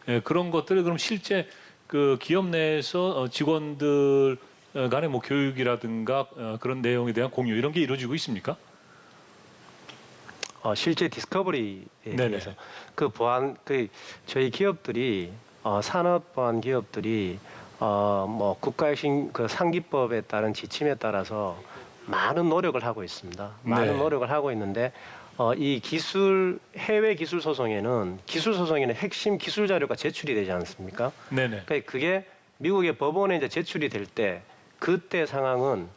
예, 그런 것들을 그럼 실제 그 기업 내에서 직원들 간의 뭐 교육이라든가 그런 내용에 대한 공유 이런 게 이루어지고 있습니까? 실제 디스커버리에 네네. 대해서 그 보안 저희 기업들이 산업 보안 기업들이 뭐 국가혁신 그 상기법에 따른 지침에 따라서 많은 노력을 하고 있습니다. 많은 네. 노력을 하고 있는데 이 해외 기술 소송에는 핵심 기술 자료가 제출이 되지 않습니까? 네네. 그러니까 그게 미국의 법원에 이제 제출이 될 때 그때 상황은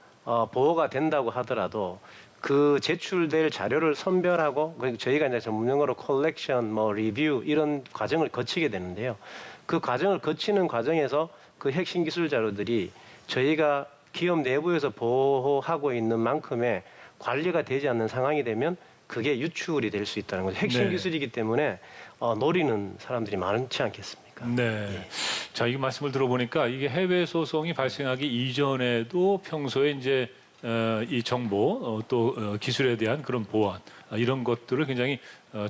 보호가 된다고 하더라도 그 제출될 자료를 선별하고 저희가 이제 전문용어로 컬렉션, 뭐 리뷰 이런 과정을 거치게 되는데요. 그 과정을 거치는 과정에서 그 핵심 기술 자료들이 저희가 기업 내부에서 보호하고 있는 만큼의 관리가 되지 않는 상황이 되면 그게 유출이 될 수 있다는 거죠. 핵심 네. 기술이기 때문에 노리는 사람들이 많지 않겠습니까? 네. 예. 자, 이 말씀을 들어보니까 이게 해외 소송이 발생하기 이전에도 평소에 이제 이 정보 또 기술에 대한 그런 보안 이런 것들을 굉장히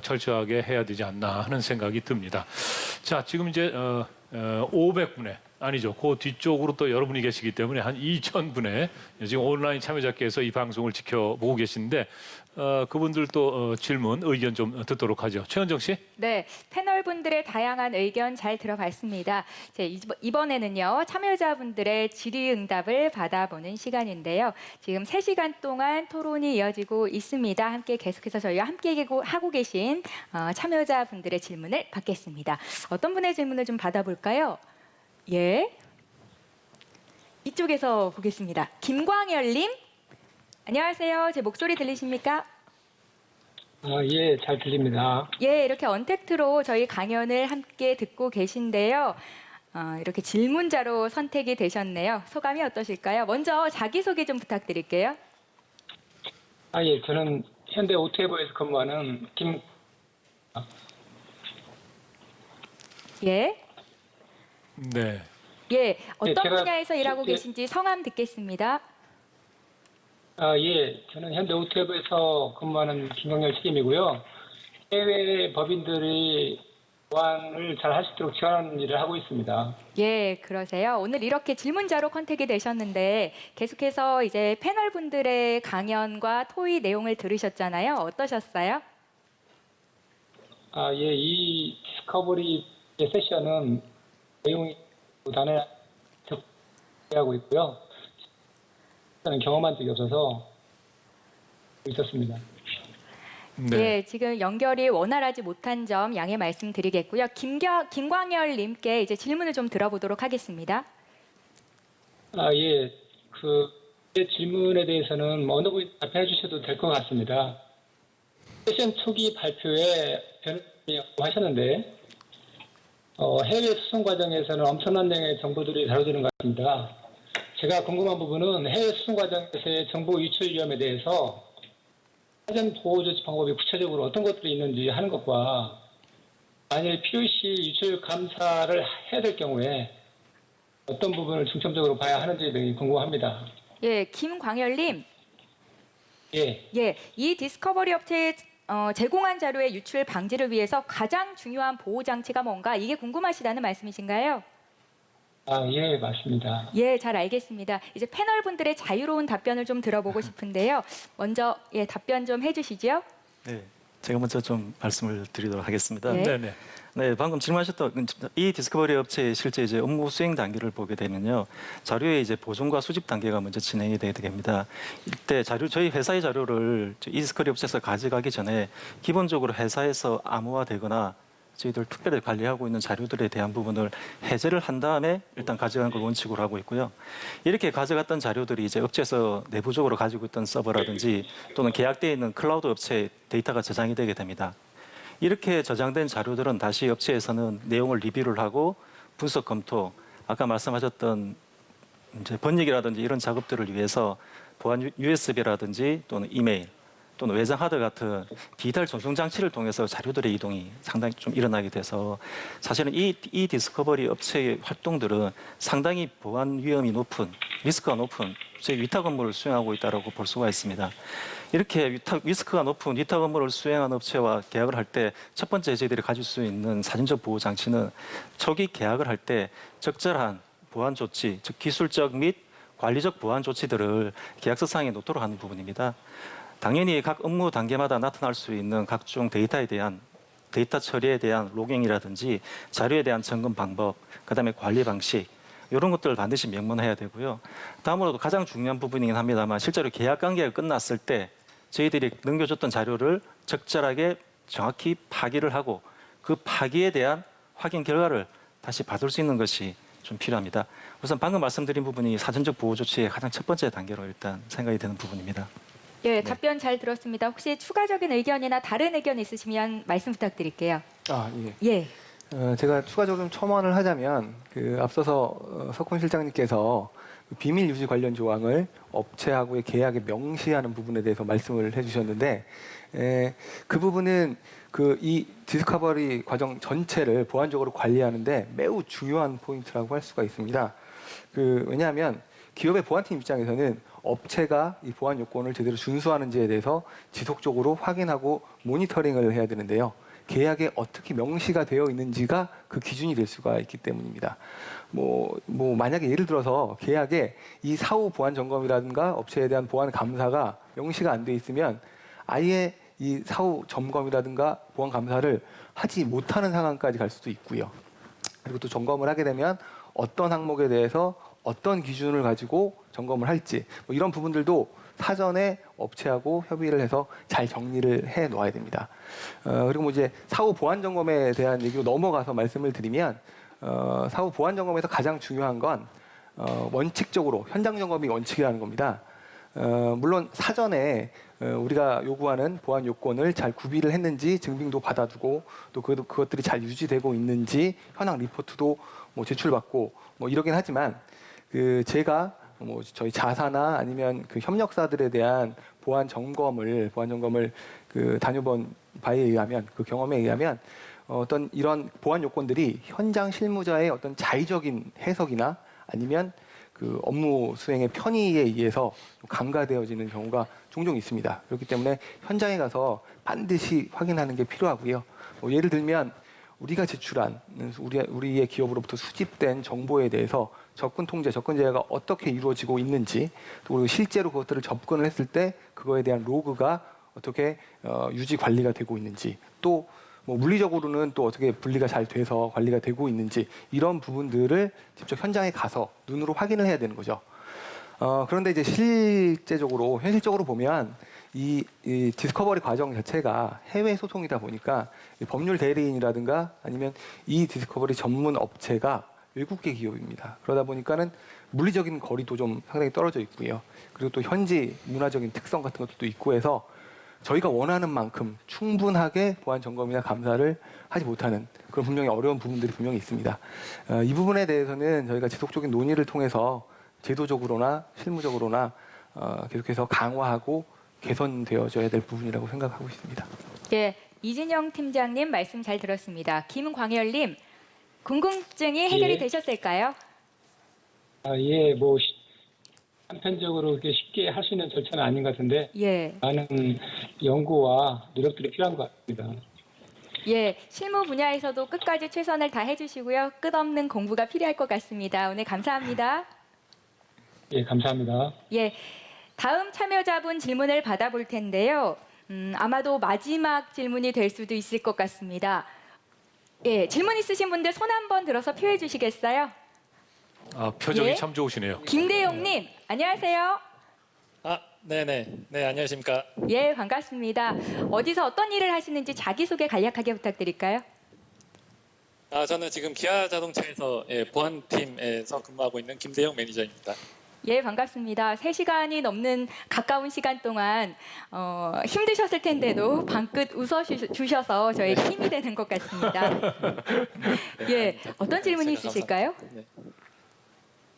철저하게 해야 되지 않나 하는 생각이 듭니다. 자, 지금 이제 500분의 아니죠. 그 뒤쪽으로 또 여러분이 계시기 때문에 한 2,000분의 지금 온라인 참여자께서 이 방송을 지켜보고 계신데 그분들 또 질문, 의견 좀 듣도록 하죠. 최현정 씨. 네, 패널분들의 다양한 의견 잘 들어봤습니다. 이번에는요, 참여자분들의 질의응답을 받아보는 시간인데요. 지금 3시간 동안 토론이 이어지고 있습니다. 함께 계속해서 저희와 함께 하고 계신 참여자분들의 질문을 받겠습니다. 어떤 분의 질문을 좀 받아볼까요? 예, 이쪽에서 보겠습니다. 김광열님, 안녕하세요. 제 목소리 들리십니까? 예, 잘 들립니다. 예, 이렇게 언택트로 저희 강연을 함께 듣고 계신데요. 이렇게 질문자로 선택이 되셨네요. 소감이 어떠실까요? 먼저 자기소개 좀 부탁드릴게요. 예, 저는 현대 오토웨버에서 근무하는 예. 네. 예, 어떤 제가 분야에서 일하고 계신지 성함 듣겠습니다. 예, 저는 현대 오토웨버에서 근무하는 김광열 책임이고요. 해외 법인들이 보안을 잘 할 수 있도록 지원하는 일을 하고 있습니다. 예, 그러세요. 오늘 이렇게 질문자로 컨택이 되셨는데 계속해서 이제 패널분들의 강연과 토의 내용을 들으셨잖아요. 어떠셨어요? 예, 이 디스커버리 세션은 내용이 보다는 하고 있고요. 저는 경험한 적이 없어서 있었습니다. 네. 예, 지금 연결이 원활하지 못한 점 양해 말씀드리겠고요. 김광열님께 이제 질문을 좀 들어보도록 하겠습니다. 예, 제 질문에 대해서는 어느 분이 답변해 주셔도 될 것 같습니다. 세션 초기 발표에 변호사님이 하셨는데 해외 수송 과정에서는 엄청난 양의 정보들이 다뤄지는 것 같습니다. 제가 궁금한 부분은 해외 수송 과정에서의 정보 유출 위험에 대해서 사전 보호 조치 방법이 구체적으로 어떤 것들이 있는지 하는 것과 만일 필요시 유출 감사를 해야 될 경우에 어떤 부분을 중점적으로 봐야 하는지 되게 궁금합니다. 예, 김광열님. 예. 예, 이 디스커버리 업체에 제공한 자료의 유출 방지를 위해서 가장 중요한 보호 장치가 뭔가 이게 궁금하시다는 말씀이신가요? 아, 예, 맞습니다. 예, 잘 알겠습니다. 이제 패널 분들의 자유로운 답변을 좀 들어보고 싶은데요. 먼저 예, 답변 좀 해주시죠. 네, 제가 먼저 좀 말씀을 드리도록 하겠습니다. 네. 네네. 네, 방금 질문하셨던 이 디스커버리 업체의 실제 이제 업무 수행 단계를 보게 되면요, 자료의 이제 보존과 수집 단계가 먼저 진행이 되게 됩니다. 이때 저희 회사의 자료를 이 디스커버리 업체에서 가져가기 전에 기본적으로 회사에서 암호화되거나 저희들 특별히 관리하고 있는 자료들에 대한 부분을 해제를 한 다음에 일단 가져가는 걸 원칙으로 하고 있고요. 이렇게 가져갔던 자료들이 이제 업체에서 내부적으로 가지고 있던 서버라든지 또는 계약되어 있는 클라우드 업체에 데이터가 저장이 되게 됩니다. 이렇게 저장된 자료들은 다시 업체에서는 내용을 리뷰를 하고 분석 검토, 아까 말씀하셨던 이제 번역이라든지 이런 작업들을 위해서 보안 USB라든지 또는 이메일 또는 외장 하드 같은 디지털 전송 장치를 통해서 자료들의 이동이 상당히 좀 일어나게 돼서 사실은 이 디스커버리 업체의 활동들은 상당히 보안 위험이 높은, 리스크가 높은 제 위탁 업무를 수행하고 있다고 볼 수가 있습니다. 이렇게 리스크가 높은 위탁 업무를 수행한 업체와 계약을 할 때 첫 번째 저희들이 가질 수 있는 사전적 보호 장치는 초기 계약을 할 때 적절한 보안 조치, 즉 기술적 및 관리적 보안 조치들을 계약서상에 놓도록 하는 부분입니다. 당연히 각 업무 단계마다 나타날 수 있는 각종 데이터 처리에 대한 로깅이라든지 자료에 대한 점검 방법, 그다음에 관리 방식 이런 것들을 반드시 명문해야 되고요. 다음으로도 가장 중요한 부분이긴 합니다만 실제로 계약 관계가 끝났을 때 저희들이 넘겨줬던 자료를 적절하게 정확히 파기를 하고 그 파기에 대한 확인 결과를 다시 받을 수 있는 것이 좀 필요합니다. 우선 방금 말씀드린 부분이 사전적 보호 조치의 가장 첫 번째 단계로 일단 생각이 되는 부분입니다. 예, 답변 잘 들었습니다. 혹시 추가적인 의견이나 다른 의견 있으시면 말씀 부탁드릴게요. 아, 예. 예. 제가 추가적으로 좀 첨언을 하자면 앞서서 석훈 실장님께서 비밀 유지 관련 조항을 업체하고의 계약에 명시하는 부분에 대해서 말씀을 해주셨는데 그 부분은 이 디스커버리 과정 전체를 보안적으로 관리하는데 매우 중요한 포인트라고 할 수가 있습니다. 왜냐하면 기업의 보안팀 입장에서는 업체가 이 보안 요건을 제대로 준수하는지에 대해서 지속적으로 확인하고 모니터링을 해야 되는데요. 계약에 어떻게 명시가 되어 있는지가 그 기준이 될 수가 있기 때문입니다. 만약에 예를 들어서 계약에 이 사후 보안 점검이라든가 업체에 대한 보안 감사가 명시가 안 돼 있으면 아예 이 사후 점검이라든가 보안 감사를 하지 못하는 상황까지 갈 수도 있고요. 그리고 또 점검을 하게 되면 어떤 항목에 대해서 어떤 기준을 가지고 점검을 할지 이런 부분들도 사전에 업체하고 협의를 해서 잘 정리를 해 놓아야 됩니다. 그리고 이제 사후 보안 점검에 대한 얘기로 넘어가서 말씀을 드리면 사후 보안 점검에서 가장 중요한 건 원칙적으로 현장 점검이 원칙이라는 겁니다. 물론 사전에 우리가 요구하는 보안 요건을 잘 구비를 했는지 증빙도 받아두고 또 그것들이 잘 유지되고 있는지 현황 리포트도 제출받고 이러긴 하지만 제가 저희 자사나 아니면 협력사들에 대한 보안 점검을 다녀본 바에 의하면 그 경험에 의하면 어떤 이런 보안 요건들이 현장 실무자의 어떤 자의적인 해석이나 아니면 업무 수행의 편의에 의해서 간과되어지는 경우가 종종 있습니다. 그렇기 때문에 현장에 가서 반드시 확인하는 게 필요하고요. 예를 들면 우리가 제출한 우리의 기업으로부터 수집된 정보에 대해서 접근 통제, 접근 제어가 어떻게 이루어지고 있는지, 또 그리고 실제로 그것들을 접근을 했을 때 그거에 대한 로그가 어떻게 유지 관리가 되고 있는지, 또 물리적으로는 또 어떻게 분리가 잘 돼서 관리가 되고 있는지 이런 부분들을 직접 현장에 가서 눈으로 확인을 해야 되는 거죠. 그런데 이제 현실적으로 보면 이 디스커버리 과정 자체가 해외 소송이다 보니까 법률 대리인이라든가 아니면 이 디스커버리 전문 업체가 외국계 기업입니다. 그러다 보니까는 물리적인 거리도 좀 상당히 떨어져 있고요. 그리고 또 현지 문화적인 특성 같은 것도 있고 해서 저희가 원하는 만큼 충분하게 보안 점검이나 감사를 하지 못하는 그런 분명히 어려운 부분들이 분명히 있습니다. 이 부분에 대해서는 저희가 지속적인 논의를 통해서 제도적으로나 실무적으로나 계속해서 강화하고 개선되어져야 될 부분이라고 생각하고 있습니다. 예, 이진영 팀장님 말씀 잘 들었습니다. 김광열님, 궁금증이 해결이 예. 되셨을까요? 예, 뭐 한편적으로 그렇게 쉽게 할 수 있는 절차는 아닌 것 같은데 예. 많은 연구와 노력들이 필요한 것 같습니다. 예, 실무 분야에서도 끝까지 최선을 다해 주시고요. 끝없는 공부가 필요할 것 같습니다. 오늘 감사합니다. 예, 감사합니다. 예, 다음 참여자분 질문을 받아볼 텐데요. 아마도 마지막 질문이 될 수도 있을 것 같습니다. 예, 질문 있으신 분들 손 한번 들어서 표해 주시겠어요? 아, 표정이 예? 참 좋으시네요. 김대용님, 안녕하세요. 네, 안녕하십니까. 예, 반갑습니다. 어디서 어떤 일을 하시는지 자기소개 간략하게 부탁드릴까요? 저는 지금 기아자동차에서 보안팀에서 근무하고 있는 김대영 매니저입니다. 예, 반갑습니다. 3시간이 넘는 가까운 시간 동안 힘드셨을 텐데도 방긋 웃어주셔서 저에게 힘이 되는 것 같습니다. 예, 어떤 질문이 있으실까요?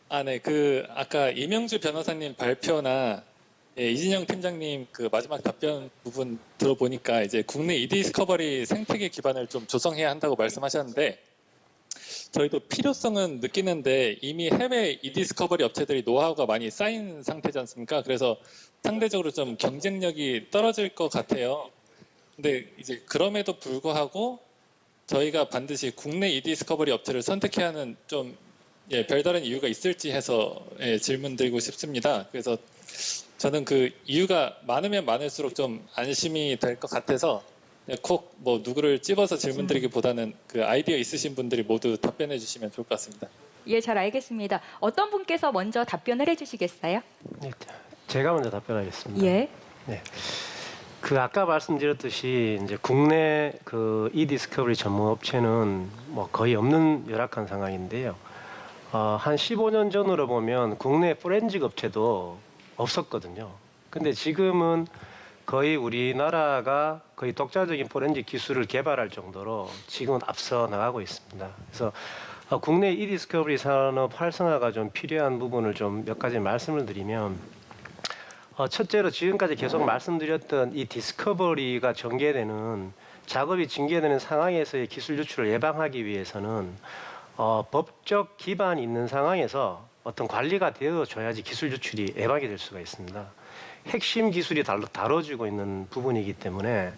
아까 이명주 변호사님 발표나 이진영 팀장님 그 마지막 답변 부분 들어보니까 이제 국내 이디스커버리 생태계 기반을 좀 조성해야 한다고 말씀하셨는데 저희도 필요성은 느끼는데 이미 해외 이디스커버리 업체들이 노하우가 많이 쌓인 상태지 않습니까? 그래서 상대적으로 좀 경쟁력이 떨어질 것 같아요. 근데 이제 그럼에도 불구하고 저희가 반드시 국내 이디스커버리 업체를 선택해야 하는 좀 별다른 이유가 있을지 해서 질문 드리고 싶습니다. 그래서 저는 그 이유가 많으면 많을수록 좀 안심이 될 것 같아서 콕 뭐 누구를 찝어서 질문 드리기보다는 그 아이디어 있으신 분들이 모두 답변해 주시면 좋을 것 같습니다. 예, 잘 알겠습니다. 어떤 분께서 먼저 답변을 해주시겠어요? 제가 먼저 답변하겠습니다. 예. 네. 그 아까 말씀드렸듯이 이제 국내 그 이디스커버리 전문 업체는 뭐 거의 없는 열악한 상황인데요. 한 15년 전으로 보면 국내 포렌식 업체도 없었거든요. 근데 지금은 거의 우리나라가 거의 독자적인 포렌식 기술을 개발할 정도로 지금은 앞서 나가고 있습니다. 그래서 국내 이디스커버리 산업 활성화가 좀 필요한 부분을 좀 몇 가지 말씀을 드리면 첫째로 지금까지 계속 말씀드렸던 이 디스커버리가 전개되는 작업이 전개되는 상황에서의 기술 유출을 예방하기 위해서는 법적 기반이 있는 상황에서 어떤 관리가 되어줘야지 기술 유출이 예방이 될 수가 있습니다. 핵심 기술이 다뤄지고 있는 부분이기 때문에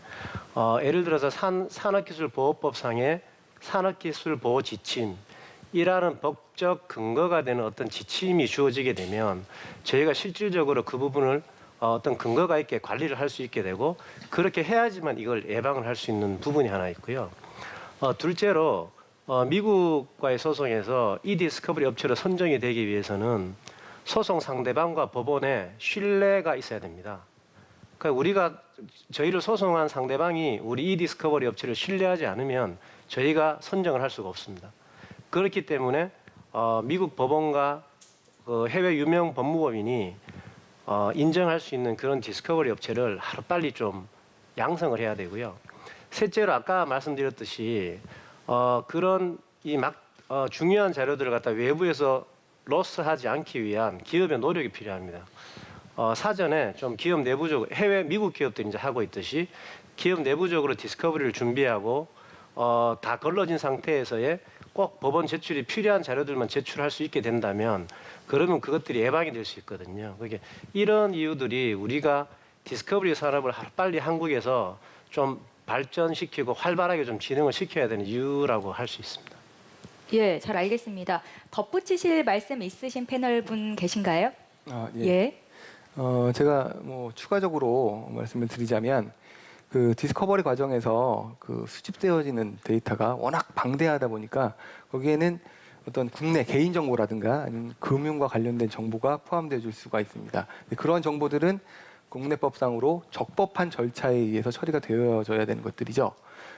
예를 들어서 산업기술보호법상의 산업기술보호지침이라는 법적 근거가 되는 어떤 지침이 주어지게 되면 저희가 실질적으로 그 부분을 어떤 근거가 있게 관리를 할 수 있게 되고 그렇게 해야지만 이걸 예방을 할 수 있는 부분이 하나 있고요. 둘째로 미국과의 소송에서 이디스커버리 업체로 선정이 되기 위해서는 소송 상대방과 법원에 신뢰가 있어야 됩니다. 그러니까 저희를 소송한 상대방이 우리 이디스커버리 업체를 신뢰하지 않으면 저희가 선정을 할 수가 없습니다. 그렇기 때문에 미국 법원과 해외 유명 법무법인이 인정할 수 있는 그런 디스커버리 업체를 하루빨리 좀 양성을 해야 되고요. 셋째로 아까 말씀드렸듯이 그런 중요한 자료들을 갖다 외부에서 로스하지 않기 위한 기업의 노력이 필요합니다. 사전에 좀 기업 내부적으로 미국 기업들이 이제 하고 있듯이 기업 내부적으로 디스커버리를 준비하고 다 걸러진 상태에서의 꼭 법원 제출이 필요한 자료들만 제출할 수 있게 된다면 그러면 그것들이 예방이 될 수 있거든요. 그게 이런 이유들이 우리가 디스커버리 산업을 빨리 한국에서 좀 발전시키고 활발하게 좀 진행을 시켜야 되는 이유라고 할 수 있습니다. 예, 잘 알겠습니다. 덧붙이실 말씀 있으신 패널 분 계신가요? 예. 제가 뭐 추가적으로 말씀을 드리자면 그 디스커버리 과정에서 그 수집되어지는 데이터가 워낙 방대하다 보니까 거기에는 어떤 국내 개인 정보라든가 아니면 금융과 관련된 정보가 포함되어 줄 수가 있습니다. 그런 정보들은 국내법상으로 적법한 절차에 의해서 처리가 되어져야 되는 것들이죠.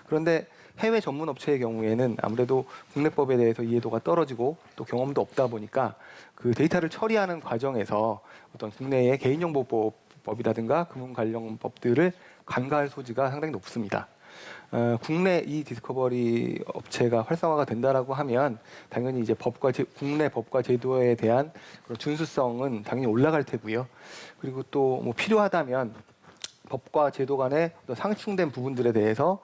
그런데 해외 전문 업체의 경우에는 아무래도 국내법에 대해서 이해도가 떨어지고 또 경험도 없다 보니까 그 데이터를 처리하는 과정에서 어떤 국내의 개인정보법이라든가 금융 관련 법들을 간과할 소지가 상당히 높습니다. 국내 이 디스커버리 업체가 활성화가 된다라고 하면 당연히 이제 국내 법과 제도에 대한 그런 준수성은 당연히 올라갈 테고요. 그리고 또 뭐 필요하다면 법과 제도 간의 상충된 부분들에 대해서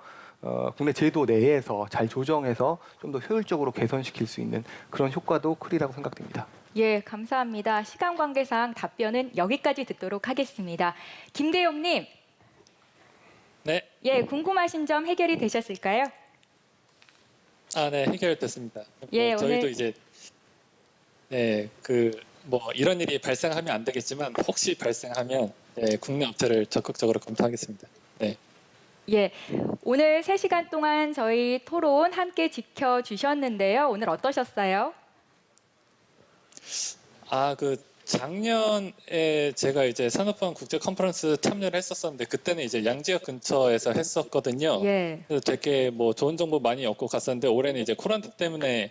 국내 제도 내에서 잘 조정해서 좀 더 효율적으로 개선시킬 수 있는 그런 효과도 크리라고 생각됩니다. 예, 감사합니다. 시간 관계상 답변은 여기까지 듣도록 하겠습니다. 김대용님, 네. 예, 궁금하신 점 해결이 되셨을까요? 네, 해결됐습니다. 예, 저희도 오늘- 이제 이런 일이 발생하면 안 되겠지만 혹시 발생하면 국내 업체를 적극적으로 검토하겠습니다. 네. 예, 오늘 3시간 동안 저희 토론 함께 지켜주셨는데요. 오늘 어떠셨어요? 작년에 제가 이제 산업보안 국제 컨퍼런스 참여를 했었었는데 그때는 이제 양지역 근처에서 했었거든요. 예. 그래서 되게 좋은 정보 많이 얻고 갔었는데 올해는 이제 코로나 때문에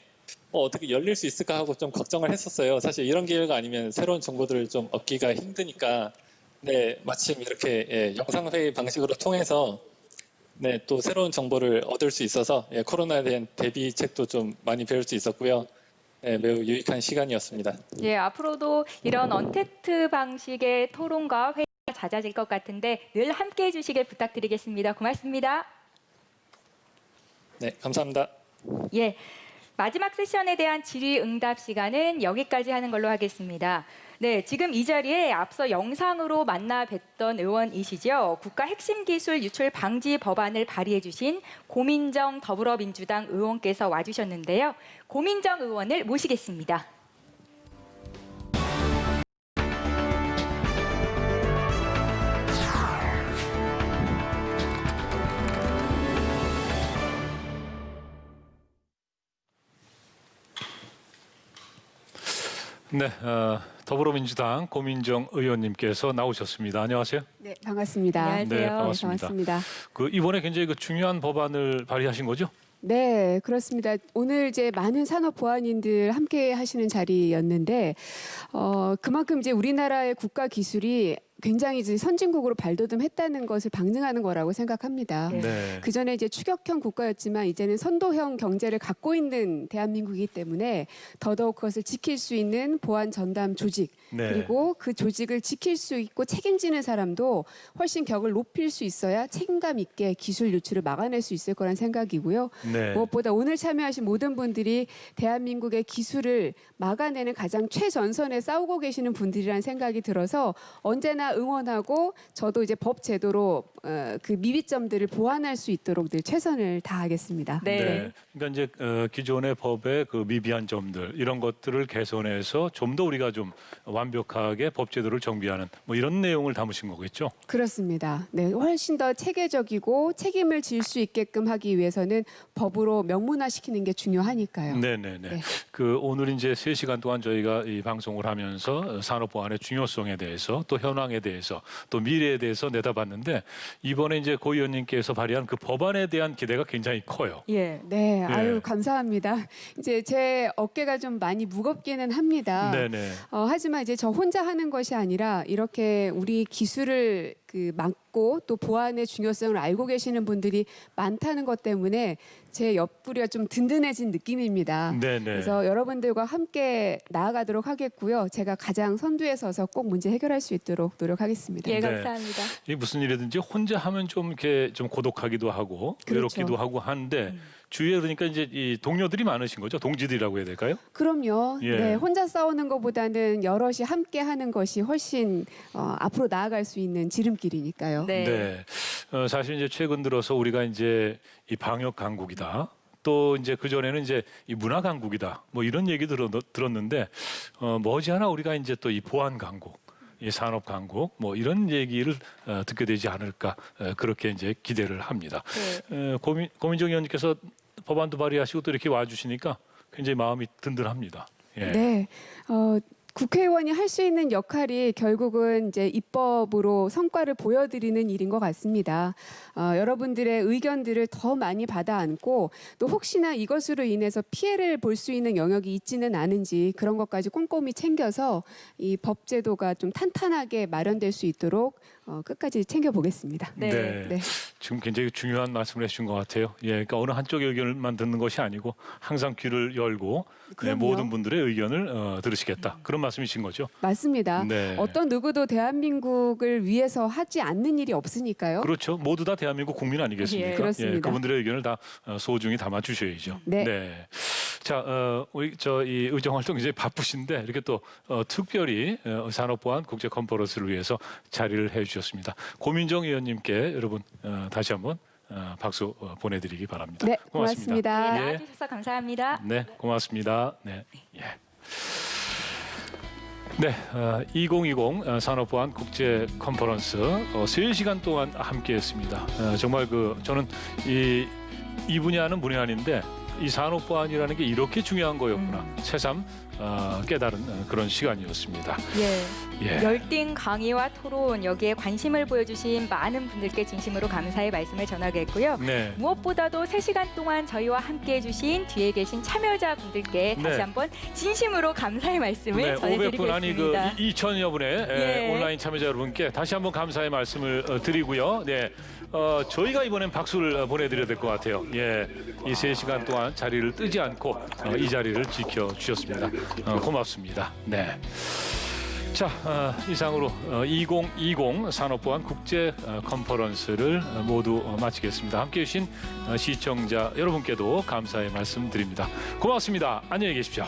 어떻게 열릴 수 있을까 하고 좀 걱정을 했었어요. 사실 이런 기회가 아니면 새로운 정보들을 좀 얻기가 힘드니까 마침 이렇게 영상회의 방식으로 통해서 또 새로운 정보를 얻을 수 있어서 코로나에 대한 대비책도 좀 많이 배울 수 있었고요. 매우 유익한 시간이었습니다. 예, 앞으로도 이런 언택트 방식의 토론과 회의가 잦아질 것 같은데 늘 함께 해주시길 부탁드리겠습니다. 고맙습니다. 네, 감사합니다. 예, 마지막 세션에 대한 질의응답 시간은 여기까지 하는 걸로 하겠습니다. 네, 지금 이 자리에 앞서 영상으로 만나 뵀던 의원이시죠. 국가 핵심 기술 유출 방지 법안을 발의해 주신 고민정 더불어민주당 의원께서 와주셨는데요. 고민정 의원을 모시겠습니다. 네, 더불어민주당 고민정 의원님께서 나오셨습니다. 안녕하세요. 네, 반갑습니다. 안녕하세요. 네, 반갑습니다. 반갑습니다. 이번에 굉장히 중요한 법안을 발의하신 거죠? 네, 그렇습니다. 오늘 이제 많은 산업 보안인들 함께 하시는 자리였는데, 그만큼 이제 우리나라의 국가 기술이 굉장히 이제 선진국으로 발돋움했다는 것을 방증하는 거라고 생각합니다. 네. 그 전에 이제 추격형 국가였지만 이제는 선도형 경제를 갖고 있는 대한민국이기 때문에 더더욱 그것을 지킬 수 있는 보안 전담 조직 네. 그리고 그 조직을 지킬 수 있고 책임지는 사람도 훨씬 격을 높일 수 있어야 책임감 있게 기술 유출을 막아낼 수 있을 거란 생각이고요. 네. 무엇보다 오늘 참여하신 모든 분들이 대한민국의 기술을 막아내는 가장 최전선에 싸우고 계시는 분들이라는 생각이 들어서 언제나 응원하고 저도 이제 법 제도로 그 미비점들을 보완할 수 있도록 늘 최선을 다하겠습니다. 네. 그러니까 이제 기존의 법의 그 미비한 점들 이런 것들을 개선해서 좀 더 우리가 좀 완벽하게 법 제도를 정비하는 이런 내용을 담으신 거겠죠? 그렇습니다. 네, 훨씬 더 체계적이고 책임을 질 수 있게끔 하기 위해서는 법으로 명문화시키는 게 중요하니까요. 네네네. 네. 오늘 이제 3시간 동안 저희가 이 방송을 하면서 산업 보안의 중요성에 대해서 또 현황에 대해서 또 미래에 대해서 내다봤는데 이번에 이제 고 의원님께서 발의한 그 법안에 대한 기대가 굉장히 커요. 예. 네, 아유 감사합니다. 이제 제 어깨가 좀 많이 무겁기는 합니다. 네네. 하지만 이제 저 혼자 하는 것이 아니라 이렇게 우리 기술을 막고 또 보안의 중요성을 알고 계시는 분들이 많다는 것 때문에 제 옆구리가 좀 든든해진 느낌입니다. 네네. 그래서 여러분들과 함께 나아가도록 하겠고요. 제가 가장 선두에 서서 꼭 문제 해결할 수 있도록 노력하겠습니다. 예, 네. 감사합니다. 이 무슨 일이든지 혼자 하면 좀 이렇게 좀 고독하기도 하고 그렇죠. 외롭기도 하고 한데 주위에 그러니까 이제 이 동료들이 많으신 거죠? 동지들이라고 해야 될까요? 그럼요. 예. 네, 혼자 싸우는 것보다는 여럿이 함께 하는 것이 훨씬 앞으로 나아갈 수 있는 지름길이니까요. 네. 사실 이제 최근 들어서 우리가 이제 이 방역 강국이다. 또 이제 그 전에는 이제 이 문화 강국이다. 이런 얘기 들었는데 머지않아 우리가 이제 또 이 보안 강국, 이 산업 강국 이런 얘기를 듣게 되지 않을까 그렇게 이제 기대를 합니다. 네. 고민정 의원님께서 법안도 발의하시고 또 이렇게 와주시니까 굉장히 마음이 든든합니다. 예. 네. 국회의원이 할 수 있는 역할이 결국은 이제 입법으로 성과를 보여드리는 일인 것 같습니다. 여러분들의 의견들을 더 많이 받아 안고 또 혹시나 이것으로 인해서 피해를 볼 수 있는 영역이 있지는 않은지 그런 것까지 꼼꼼히 챙겨서 이 법 제도가 좀 탄탄하게 마련될 수 있도록 끝까지 챙겨보겠습니다. 네. 네. 지금 굉장히 중요한 말씀을 해주신 것 같아요. 예, 그러니까 어느 한쪽의 의견만 듣는 것이 아니고 항상 귀를 열고 그럼요. 모든 분들의 의견을 들으시겠다. 그런 말씀이신 거죠? 맞습니다. 네. 어떤 누구도 대한민국을 위해서 하지 않는 일이 없으니까요. 그렇죠. 모두 다 대한민국 국민 아니겠습니까? 예. 그렇습니다. 그분들의 의견을 다 소중히 담아 주셔야죠. 네. 자, 우리 이 의정 활동 이제 바쁘신데 이렇게 또 특별히 산업보안 국제 컨퍼런스를 위해서 자리를 해주셨습니다. 고민정 의원님께 여러분 다시 한번 박수 보내드리기 바랍니다. 네, 고맙습니다. 고맙습니다. 네, 나와주셔서 감사합니다. 네, 고맙습니다. 네, 예. 네, 2020 산업보안 국제 컨퍼런스 3시간 동안 함께했습니다. 정말 저는 이 분야는 분야인데 이 산업보안이라는 게 이렇게 중요한 거였구나. 새삼 깨달은 그런 시간이었습니다. 예. 열띤 강의와 토론 여기에 관심을 보여주신 많은 분들께 진심으로 감사의 말씀을 전하겠고요. 네. 무엇보다도 3시간 동안 저희와 함께해 주신 뒤에 계신 참여자분들께 네. 다시 한번 진심으로 감사의 말씀을 전해드리고 500분 아니 있습니다. 2천여 분의 예. 온라인 참여자 여러분께 다시 한번 감사의 말씀을 드리고요. 네. 저희가 이번엔 박수를 보내드려야 될 것 같아요. 예, 이 3시간 동안 자리를 뜨지 않고 이 자리를 지켜주셨습니다. 고맙습니다. 네. 자, 이상으로 2020 산업보안 국제 컨퍼런스를 모두 마치겠습니다. 함께해 주신 시청자 여러분께도 감사의 말씀 드립니다. 고맙습니다. 안녕히 계십시오.